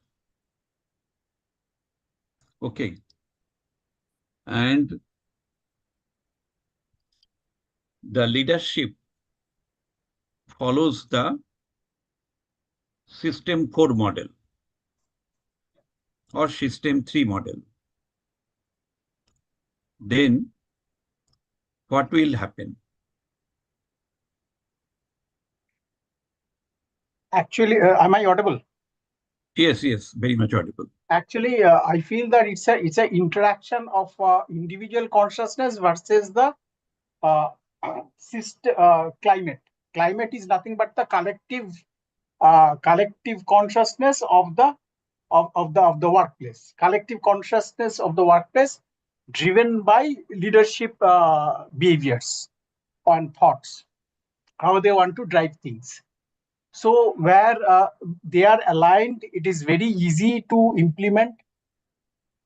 Okay. And the leadership follows the system 4 model or system 3 model. Then what will happen? Actually, am I audible? Yes, yes, very much audible. Actually, I feel that it's a interaction of individual consciousness versus the uh, climate. Climate is nothing but the collective consciousness of the workplace. Collective consciousness of the workplace, driven by leadership behaviors and thoughts, how they want to drive things. So where they are aligned, it is very easy to implement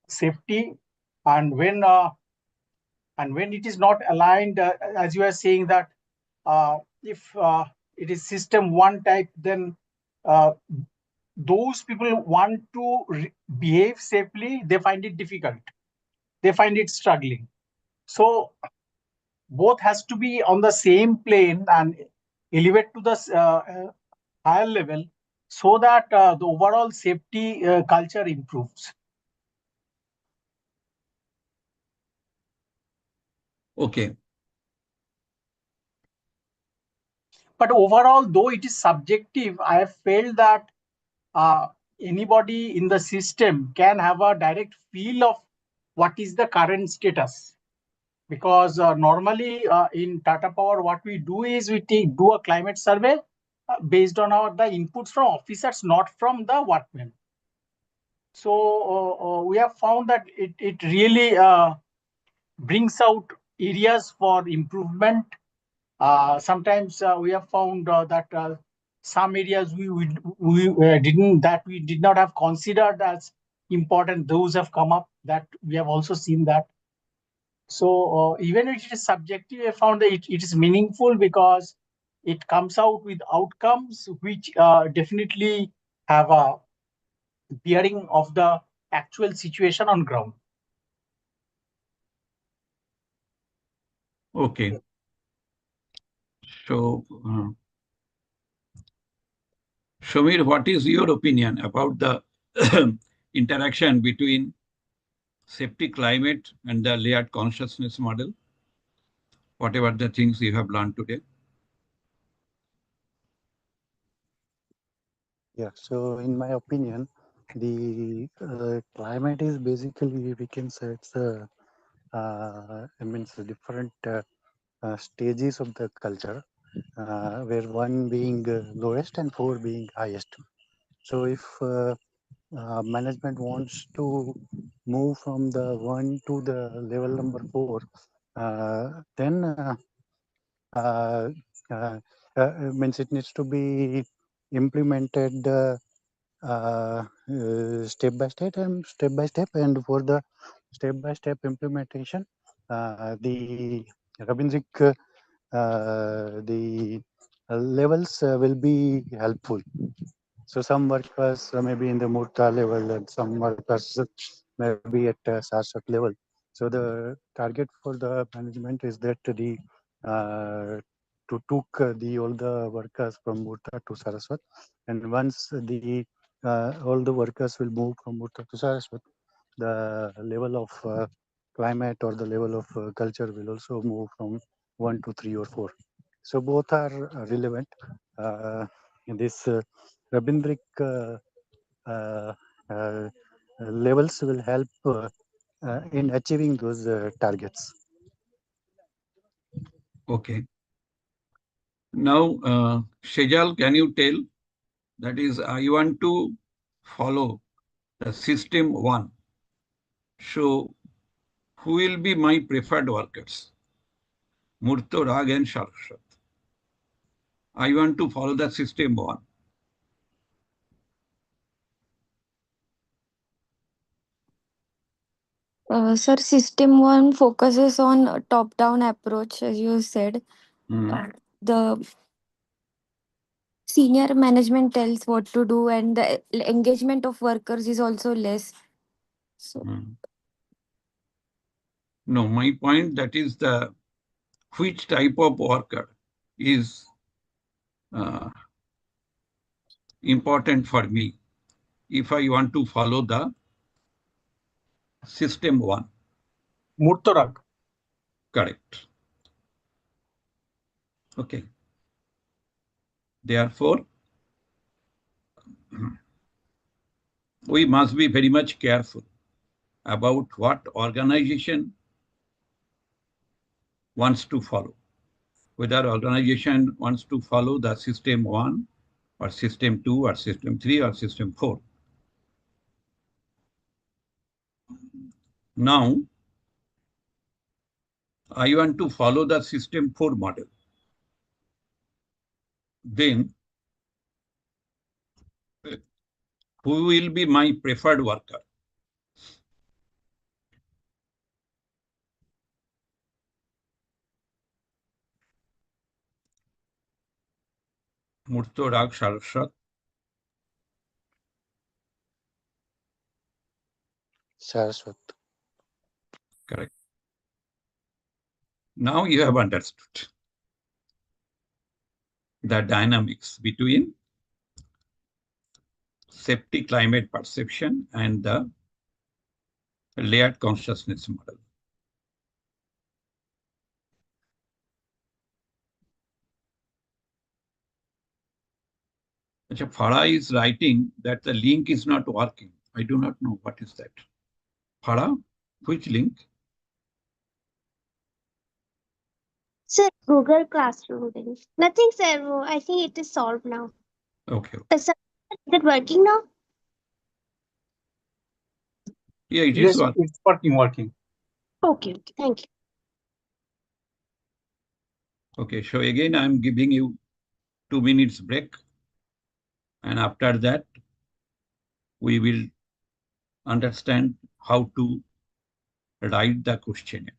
safety, and when it is not aligned, as you are saying that if it is system 1 type, then uh, those people want to behave safely, they find it difficult, they find it struggling. So both has to be on the same plane and elevate to the higher level, so that the overall safety culture improves. Okay. But overall, though it is subjective, I have felt that anybody in the system can have a direct feel of what is the current status. Because normally in Tata Power, what we do is we do a climate survey based on the inputs from officers, not from the workmen. So we have found that it really brings out areas for improvement. Sometimes we have found that some areas we did not have considered as important, those have come up, that we have also seen that. So even if it is subjective, I found that it is meaningful, because it comes out with outcomes which definitely have a bearing of the actual situation on ground. Okay. So, Shamir, what is your opinion about the interaction between safety climate and the layered consciousness model? Whatever the things you have learned today. Yeah, so in my opinion, the climate is basically, we can say it's I mean, it's different stages of the culture, where 1 being lowest and 4 being highest. So if management wants to move from the 1 to the level number 4, then uh, uh, means it needs to be implemented step by step, and for the step by step implementation, the Rabindra's the levels will be helpful. So some workers may be in the Murta level, and some workers may be at Saraswat level. So the target for the management is that the to took the all the workers from Murta to Saraswat, and once the all the workers will move from Murta to Saraswat, the level of climate or the level of culture will also move from 1 to 3 or 4. So both are relevant. In this Rabindric uh, uh, levels will help in achieving those targets. Okay. Now, Shejal, can you tell, that is, I want to follow the system 1. So, who will be my preferred workers? Murto, Rag, and Saraswat. I want to follow the system 1. Sir, system 1 focuses on a top-down approach, as you said. Mm. The senior management tells what to do, and the engagement of workers is also less. So No, my point that is the which type of worker is important for me if I want to follow the system 1. Murtorag. Correct. Okay. Therefore, we must be very much careful about what organization wants to follow. Whether organization wants to follow the system 1 or system 2 or system 3 or system 4. Now, I want to follow the system 4 model. Then, who will be my preferred worker? Murto Rag Saraswat. Saraswat. Correct. Now you have understood the dynamics between safety climate perception and the layered consciousness model. Farah is writing that the link is not working. I do not know what is that. Farah, which link? Sir, Google Classroom link. Nothing, sir. I think it is solved now. Okay. Sir, is it working now? Yeah, it is Yes, working. it's working. Okay, thank you. Okay, so again, I'm giving you 2 minutes break. And after that, we will understand how to write the questionnaire.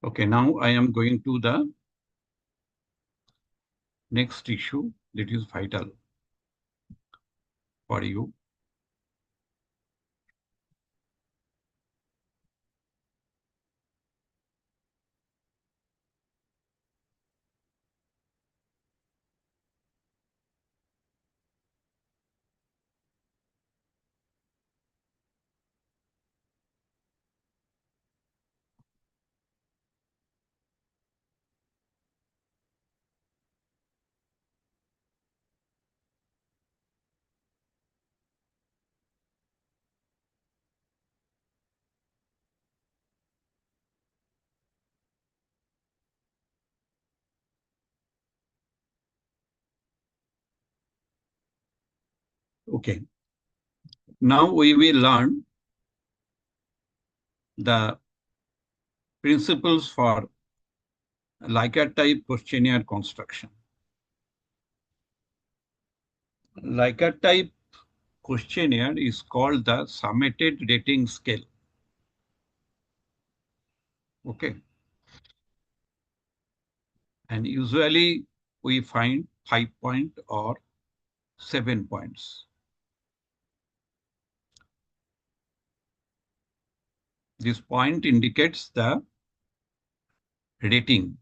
Okay, now I am going to the next issue that is vital for you. Okay, now we will learn the principles for Likert type questionnaire construction. Likert type questionnaire is called the summated rating scale. Okay. And usually we find 5 point or 7 points. This point indicates the rating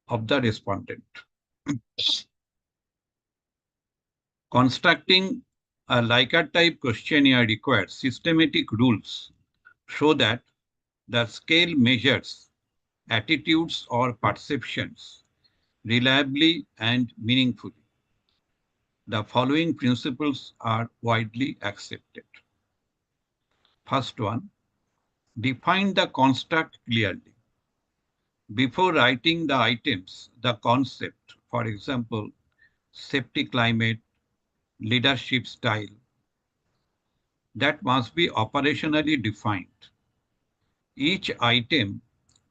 of the respondent. Constructing a Likert type questionnaire requires systematic rules so that the scale measures attitudes or perceptions reliably and meaningfully. The following principles are widely accepted. First one, define the construct clearly. Before writing the items, the concept, for example, safety climate, leadership style, that must be operationally defined. Each item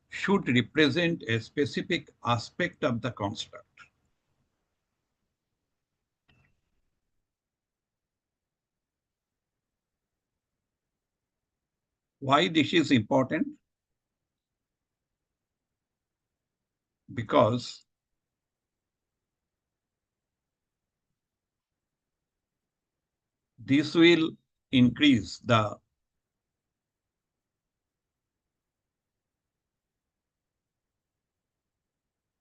should represent a specific aspect of the construct. Why this is important? Because this will increase the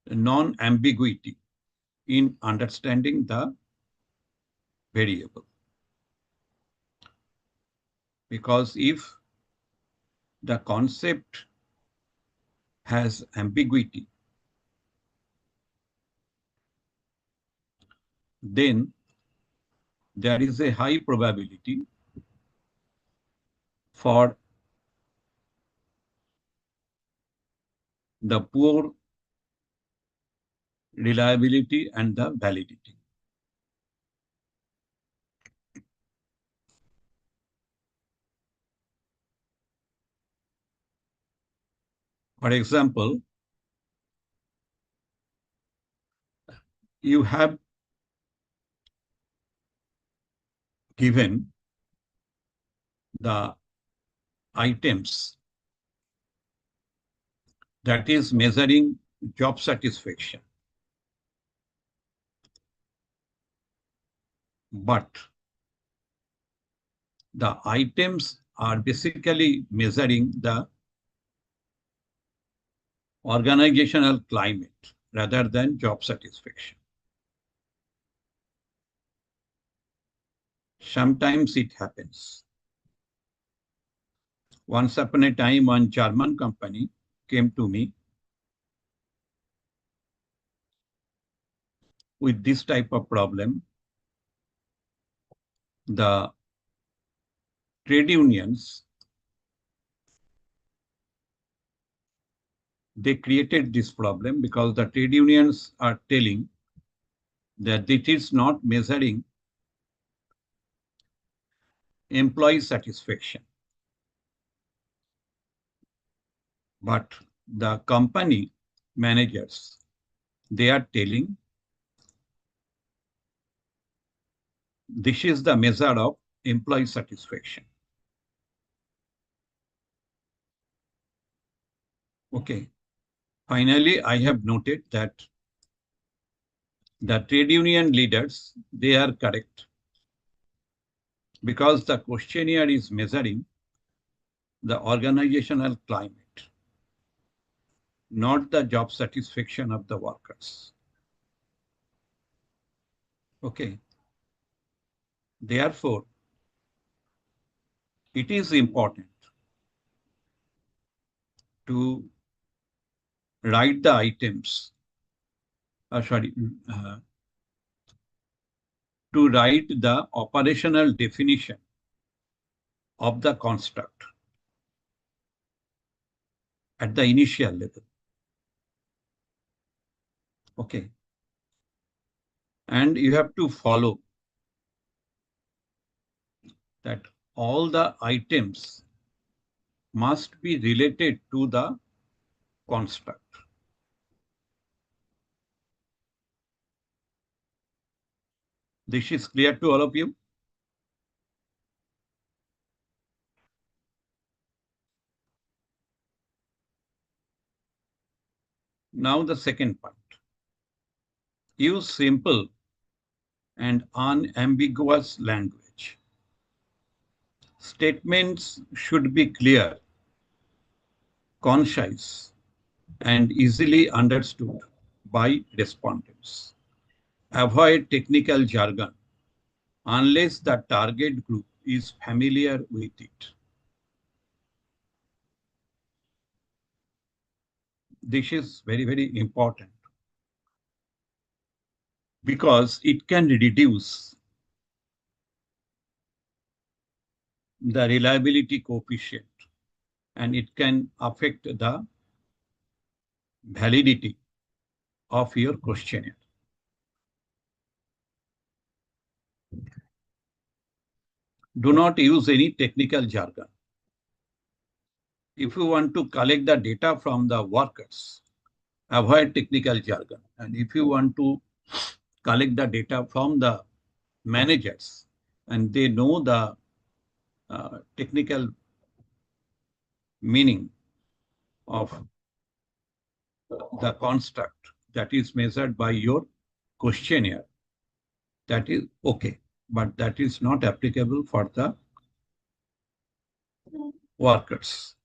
non-ambiguity in understanding the variable. Because if the concept has ambiguity, then there is a high probability for the poor reliability and the validity. For example, you have given the items that is measuring job satisfaction. But the items are basically measuring the organizational climate rather than job satisfaction. Sometimes it happens. Once upon a time, one German company came to me with this type of problem. The trade unions, they created this problem because the trade unions are telling that it is not measuring employee satisfaction. But the company managers, they are telling this is the measure of employee satisfaction. Okay. Finally, I have noted that the trade union leaders, they are correct because the questionnaire is measuring the organizational climate, not the job satisfaction of the workers. Okay. Therefore, it is important to write the items, sorry, to write the operational definition of the construct at the initial level. Okay. And you have to follow that all the items must be related to the construct. This is clear to all of you? Now the second point. Use simple and unambiguous language. Statements should be clear, concise, and easily understood by respondents. Avoid technical jargon unless the target group is familiar with it. This is very, very important because it can reduce the reliability coefficient and it can affect the validity of your questionnaire. Do not use any technical jargon. If you want to collect the data from the workers, avoid technical jargon. And if you want to collect the data from the managers and they know the technical meaning of the construct that is measured by your questionnaire, that is okay, but that is not applicable for the workers.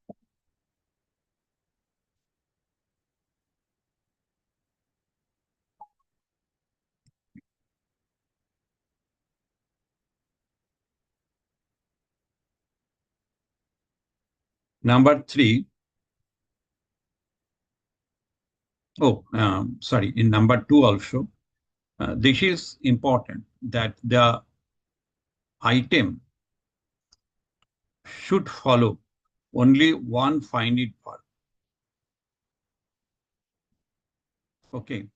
Number three, sorry, in number two also, this is important that the item should follow only one finite verb. Okay.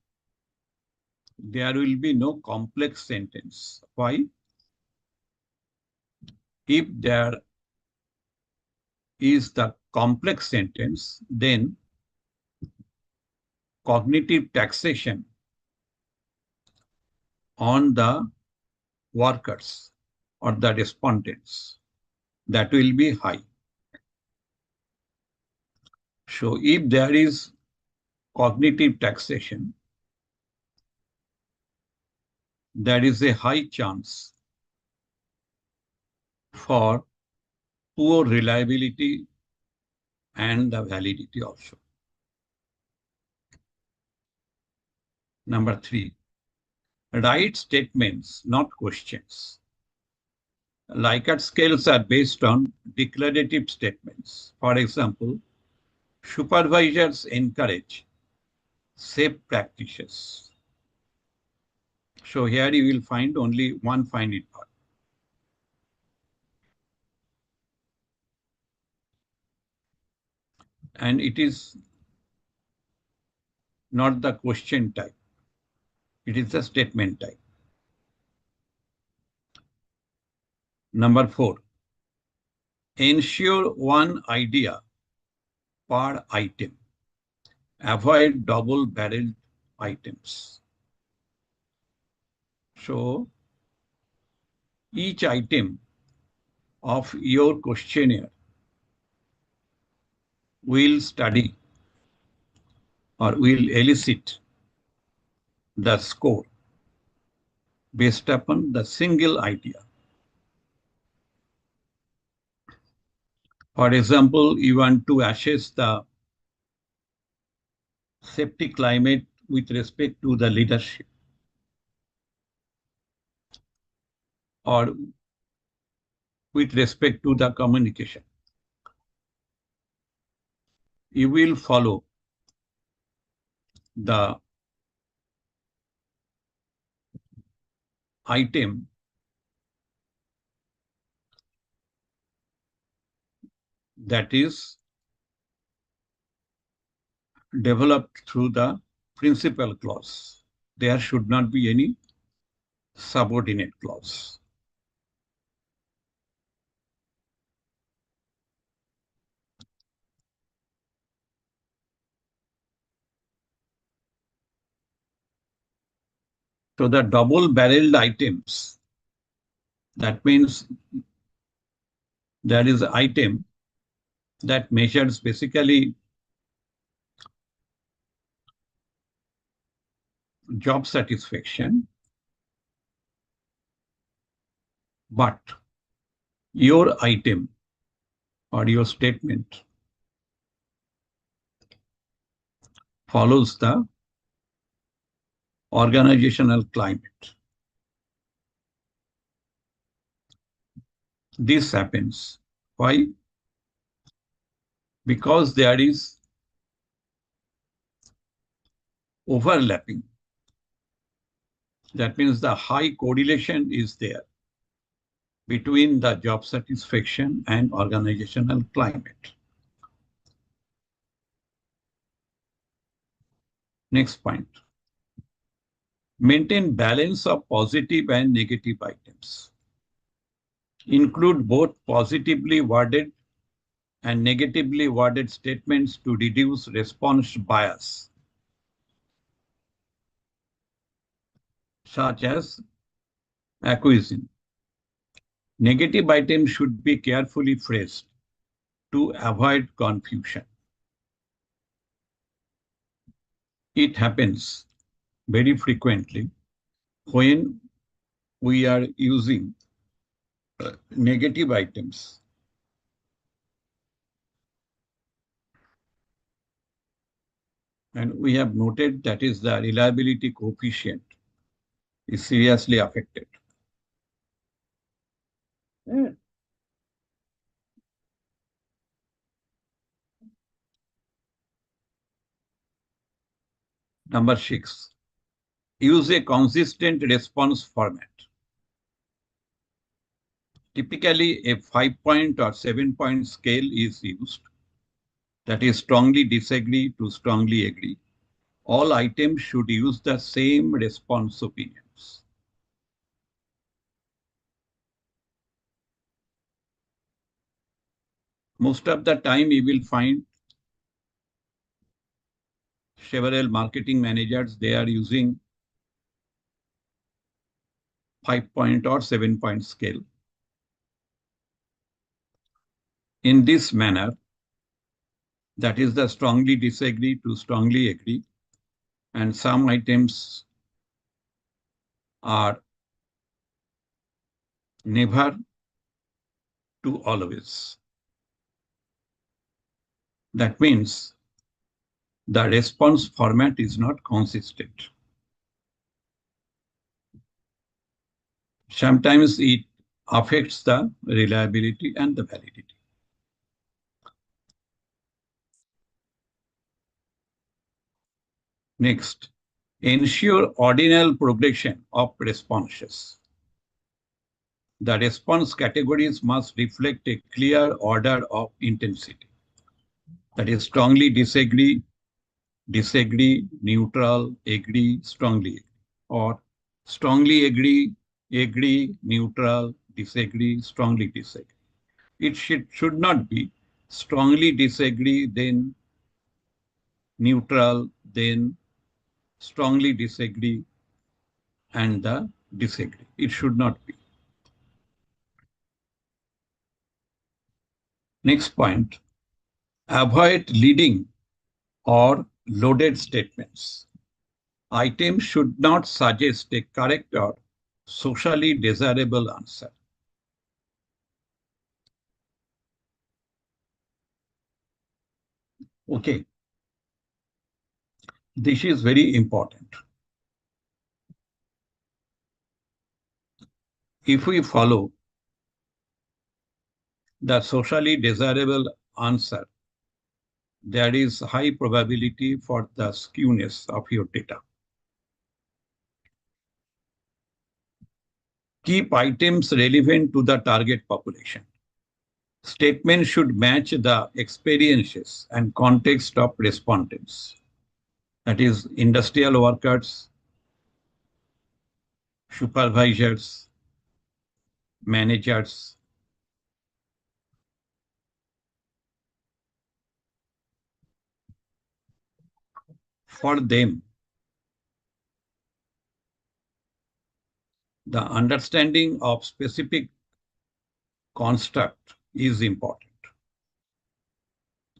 There will be no complex sentence. Why? If there is the complex sentence, then cognitive taxation on the workers or the respondents, that will be high. So if there is cognitive taxation, there is a high chance for poor reliability and the validity also. Number three, write statements, not questions. Likert scales are based on declarative statements. For example, supervisors encourage safe practices. So here you will find only one finite verb. And it is not the question type. It is the statement type. Number four, ensure one idea per item. Avoid double-barreled items. So each item of your questionnaire will study or will elicit the score based upon the single idea. For example, you want to assess the safety climate with respect to the leadership, or with respect to the communication. You will follow the item that is developed through the principal clause. There should not be any subordinate clause. So the double-barreled items, that means there is an item that measures basically job satisfaction, but your item or your statement follows the organizational climate. This happens. Why? Because there is overlapping. That means the high correlation is there between the job satisfaction and organizational climate. Next point. Maintain balance of positive and negative items. Include both positively worded and negatively worded statements to reduce response bias, such as acquiescing. Negative items should be carefully phrased to avoid confusion. It happens very frequently when we are using negative items. And we have noted that is the reliability coefficient is seriously affected. Number 6, use a consistent response format. Typically, a 5-point or 7-point scale is used. That is strongly disagree to strongly agree. All items should use the same response opinions. Most of the time, you will find several marketing managers, they are using 5-point or 7-point scale. In this manner, that is the strongly disagree to strongly agree, and some items are never to always. That means the response format is not consistent. Sometimes it affects the reliability and the validity. Next, ensure ordinal progression of responses. The response categories must reflect a clear order of intensity. That is strongly disagree, disagree, neutral, agree, strongly agree, or strongly agree, agree, neutral, disagree, strongly disagree. It should not be strongly disagree, then neutral, then strongly disagree, and the disagree. It should not be. Next point, avoid leading or loaded statements. Items should not suggest a correct or socially desirable answer. Okay, this is very important. If we follow the socially desirable answer, there is high probability for the skewness of your data. Keep items relevant to the target population. Statements should match the experiences and context of respondents. That is, industrial workers, supervisors, managers. For them, the understanding of specific construct is important.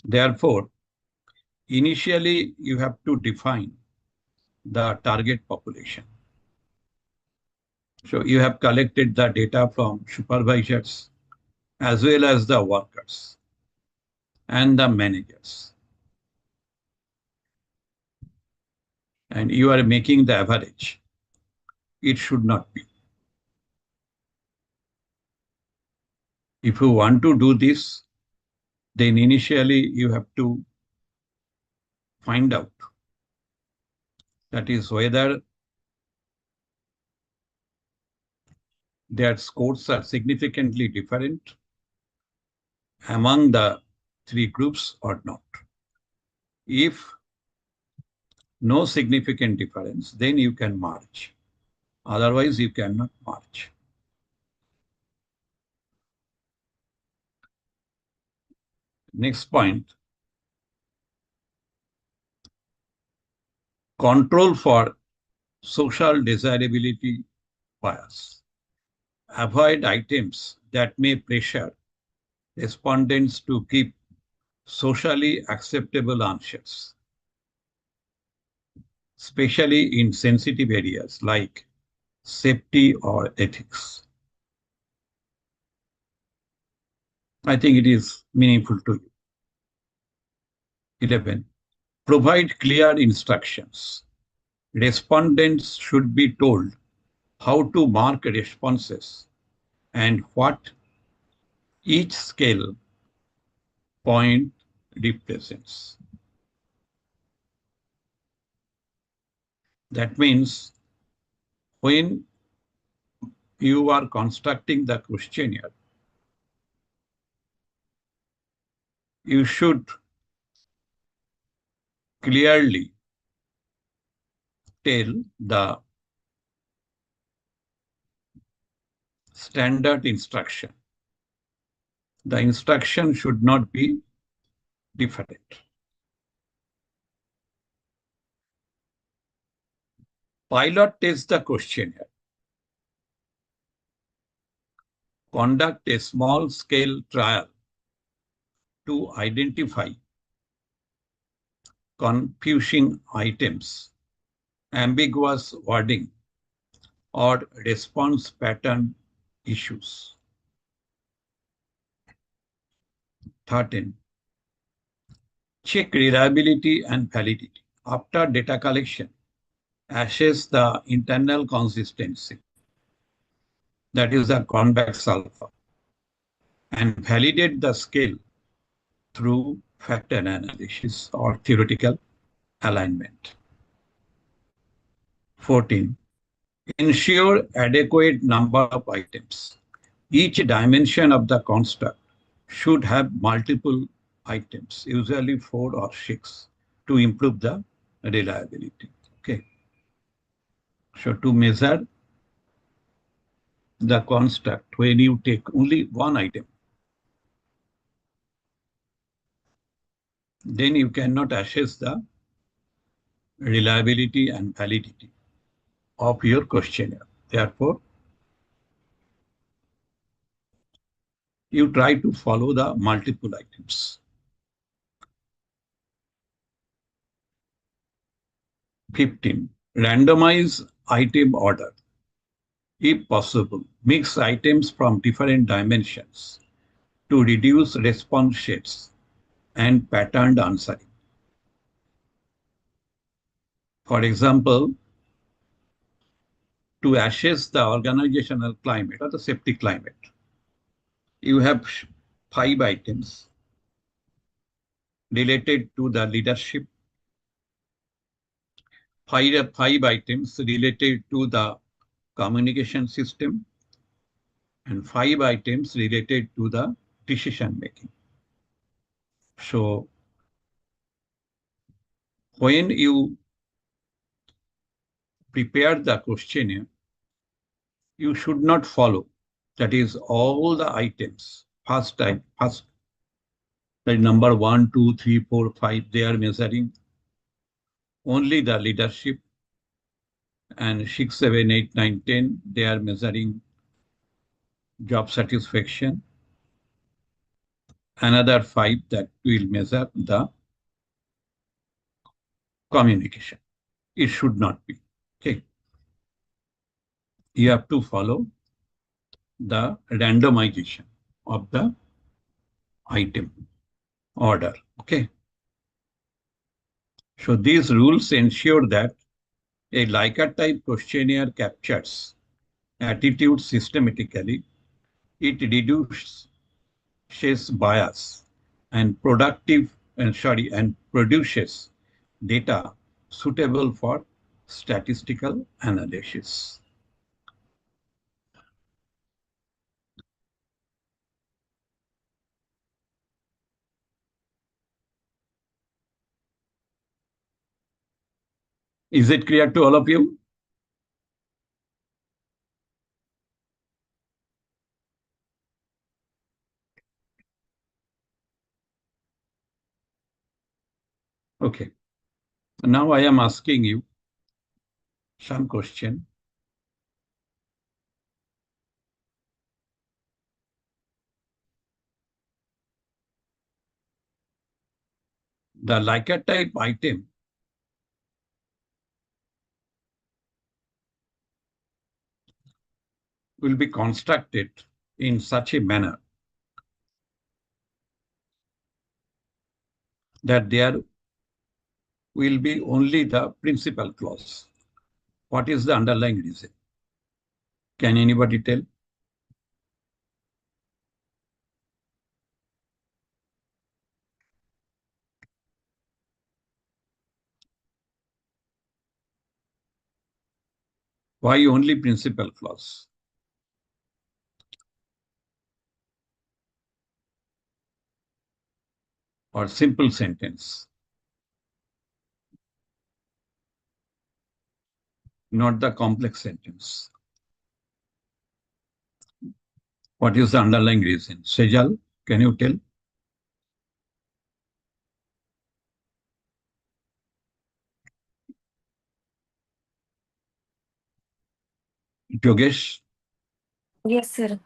Therefore, initially, you have to define the target population. So you have collected the data from supervisors as well as the workers and the managers. And you are making the average. It should not be. If you want to do this, then initially you have to find out, that is, whether their scores are significantly different among the three groups or not. If no significant difference, then you can merge. Otherwise, you cannot merge. Next point, control for social desirability bias. Avoid items that may pressure respondents to give socially acceptable answers, especially in sensitive areas like safety or ethics. I think it is meaningful to you. 11. Provide clear instructions. Respondents should be told how to mark responses and what each scale point represents. That means when you are constructing the questionnaire, you should clearly tell the standard instruction. The instruction should not be different. Pilot test the questionnaire. Conduct a small-scale trial to identify confusing items, ambiguous wording, or response pattern issues. 13. Check reliability and validity. After data collection, assess the internal consistency, that is the convex alpha, and validate the scale through factor analysis or theoretical alignment. 14. Ensure adequate number of items. Each dimension of the construct should have multiple items, usually 4 or 6, to improve the reliability. Okay. So to measure the construct, when you take only one item, then you cannot assess the reliability and validity of your questionnaire. Therefore, you try to follow the multiple items. 15. Randomize item order. If possible, mix items from different dimensions to reduce response shades and patterned answering. For example, to assess the organizational climate or the safety climate, you have 5 items related to the leadership, five items related to the communication system, and 5 items related to the decision making. So when you prepare the questionnaire, you should not follow, that is all the items. First, the number 1, 2, 3, 4, 5, they are measuring only the leadership, and 6, 7, 8, 9, 10, they are measuring job satisfaction. Another 5 that will measure the communication. It should not be. Okay. You have to follow the randomization of the item order. Okay. So these rules ensure that a Likert type questionnaire captures attitude systematically. It reduces bias and and produces data suitable for statistical analysis. Is it clear to all of you? Okay. Now I am asking you some question. The Likert type item will be constructed in such a manner that there will be only the principal clause. What is the underlying reason? Can anybody tell? Why only principal clause? Or simple sentence? Not the complex sentence. What is the underlying reason? Sejal, can you tell? Yogesh? Yes, sir.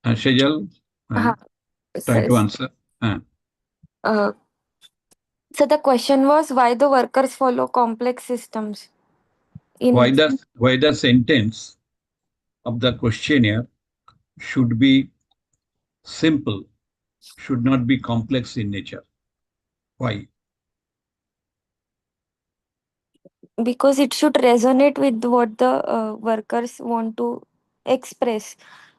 Sejal, Uh, try sir, to answer. uh, so the question was why the workers follow complex systems Why in. the sentence of the questionnaire should be simple, should not be complex in nature? Why? Because it should resonate with what the workers want to express,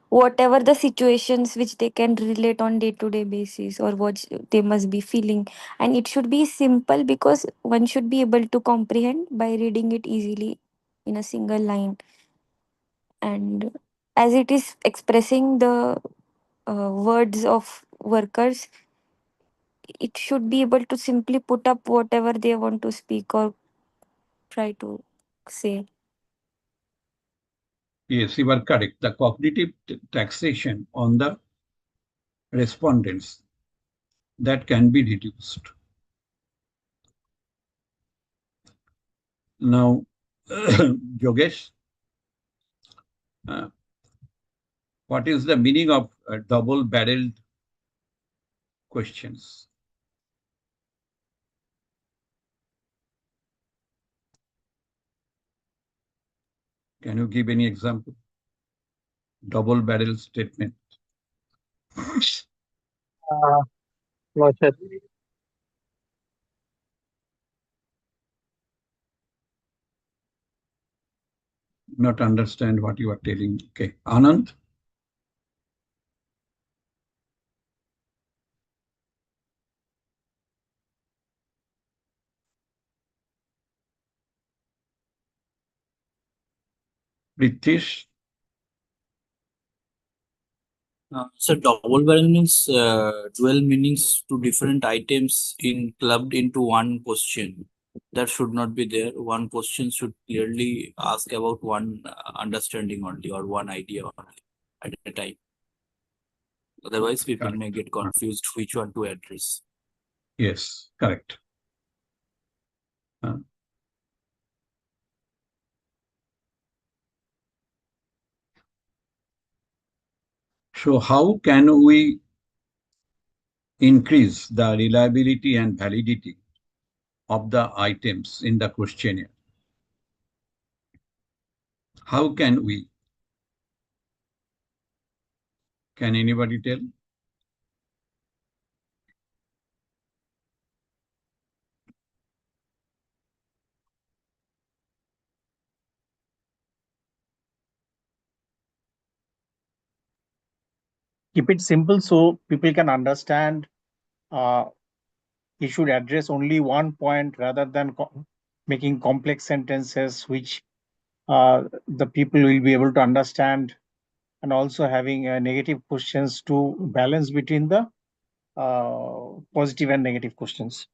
whatever the situations which they can relate on day to day basis or what they must be feeling. And it should be simple because one should be able to comprehend by reading it easily in a single line. And as it is expressing the words of workers, it should be able to simply put up whatever they want to speak or try to say. Yes, you are correct. The cognitive taxation on the respondents, that can be reduced. Now, Yogesh, uh, what is the meaning of double-barreled questions? Can you give any example? Double barrel statement. No, sir. Not understand what you are telling. Okay. Anand? Pritish? So double barrel means dual meanings to different items in clubbed into one question. That should not be there. One question should clearly ask about one understanding only or one idea only at a time. Otherwise, people Correct. may get confused which one to address. Yes, correct. So how can we increase the reliability and validity of the items in the questionnaire? How can we? Can anybody tell? Keep it simple so people can understand. You should address only one point rather than making complex sentences, which the people will be able to understand, and also having negative questions to balance between the positive and negative questions.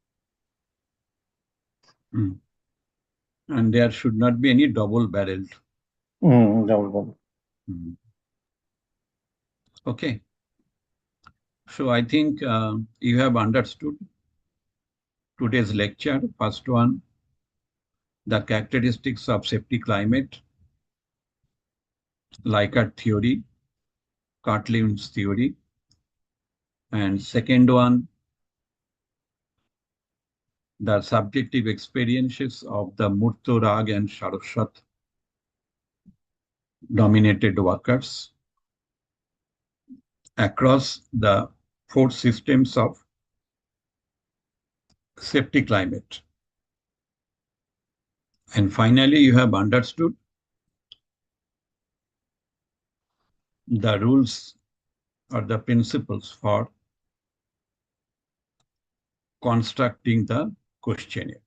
And there should not be any double barreled. Okay. So I think you have understood today's lecture. First one, the characteristics of safety climate, Likert theory, Cartlin's theory. And second one, the subjective experiences of the Murto Rag and Saraswat dominated workers across the four systems of safety climate. And finally, you have understood the rules or the principles for constructing the questionnaire.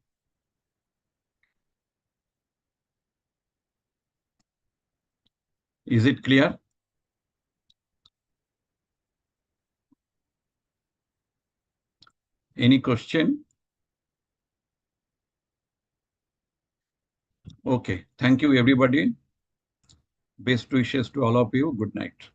Is it clear? Any question? Okay. Thank you, everybody. Best wishes to all of you. Good night.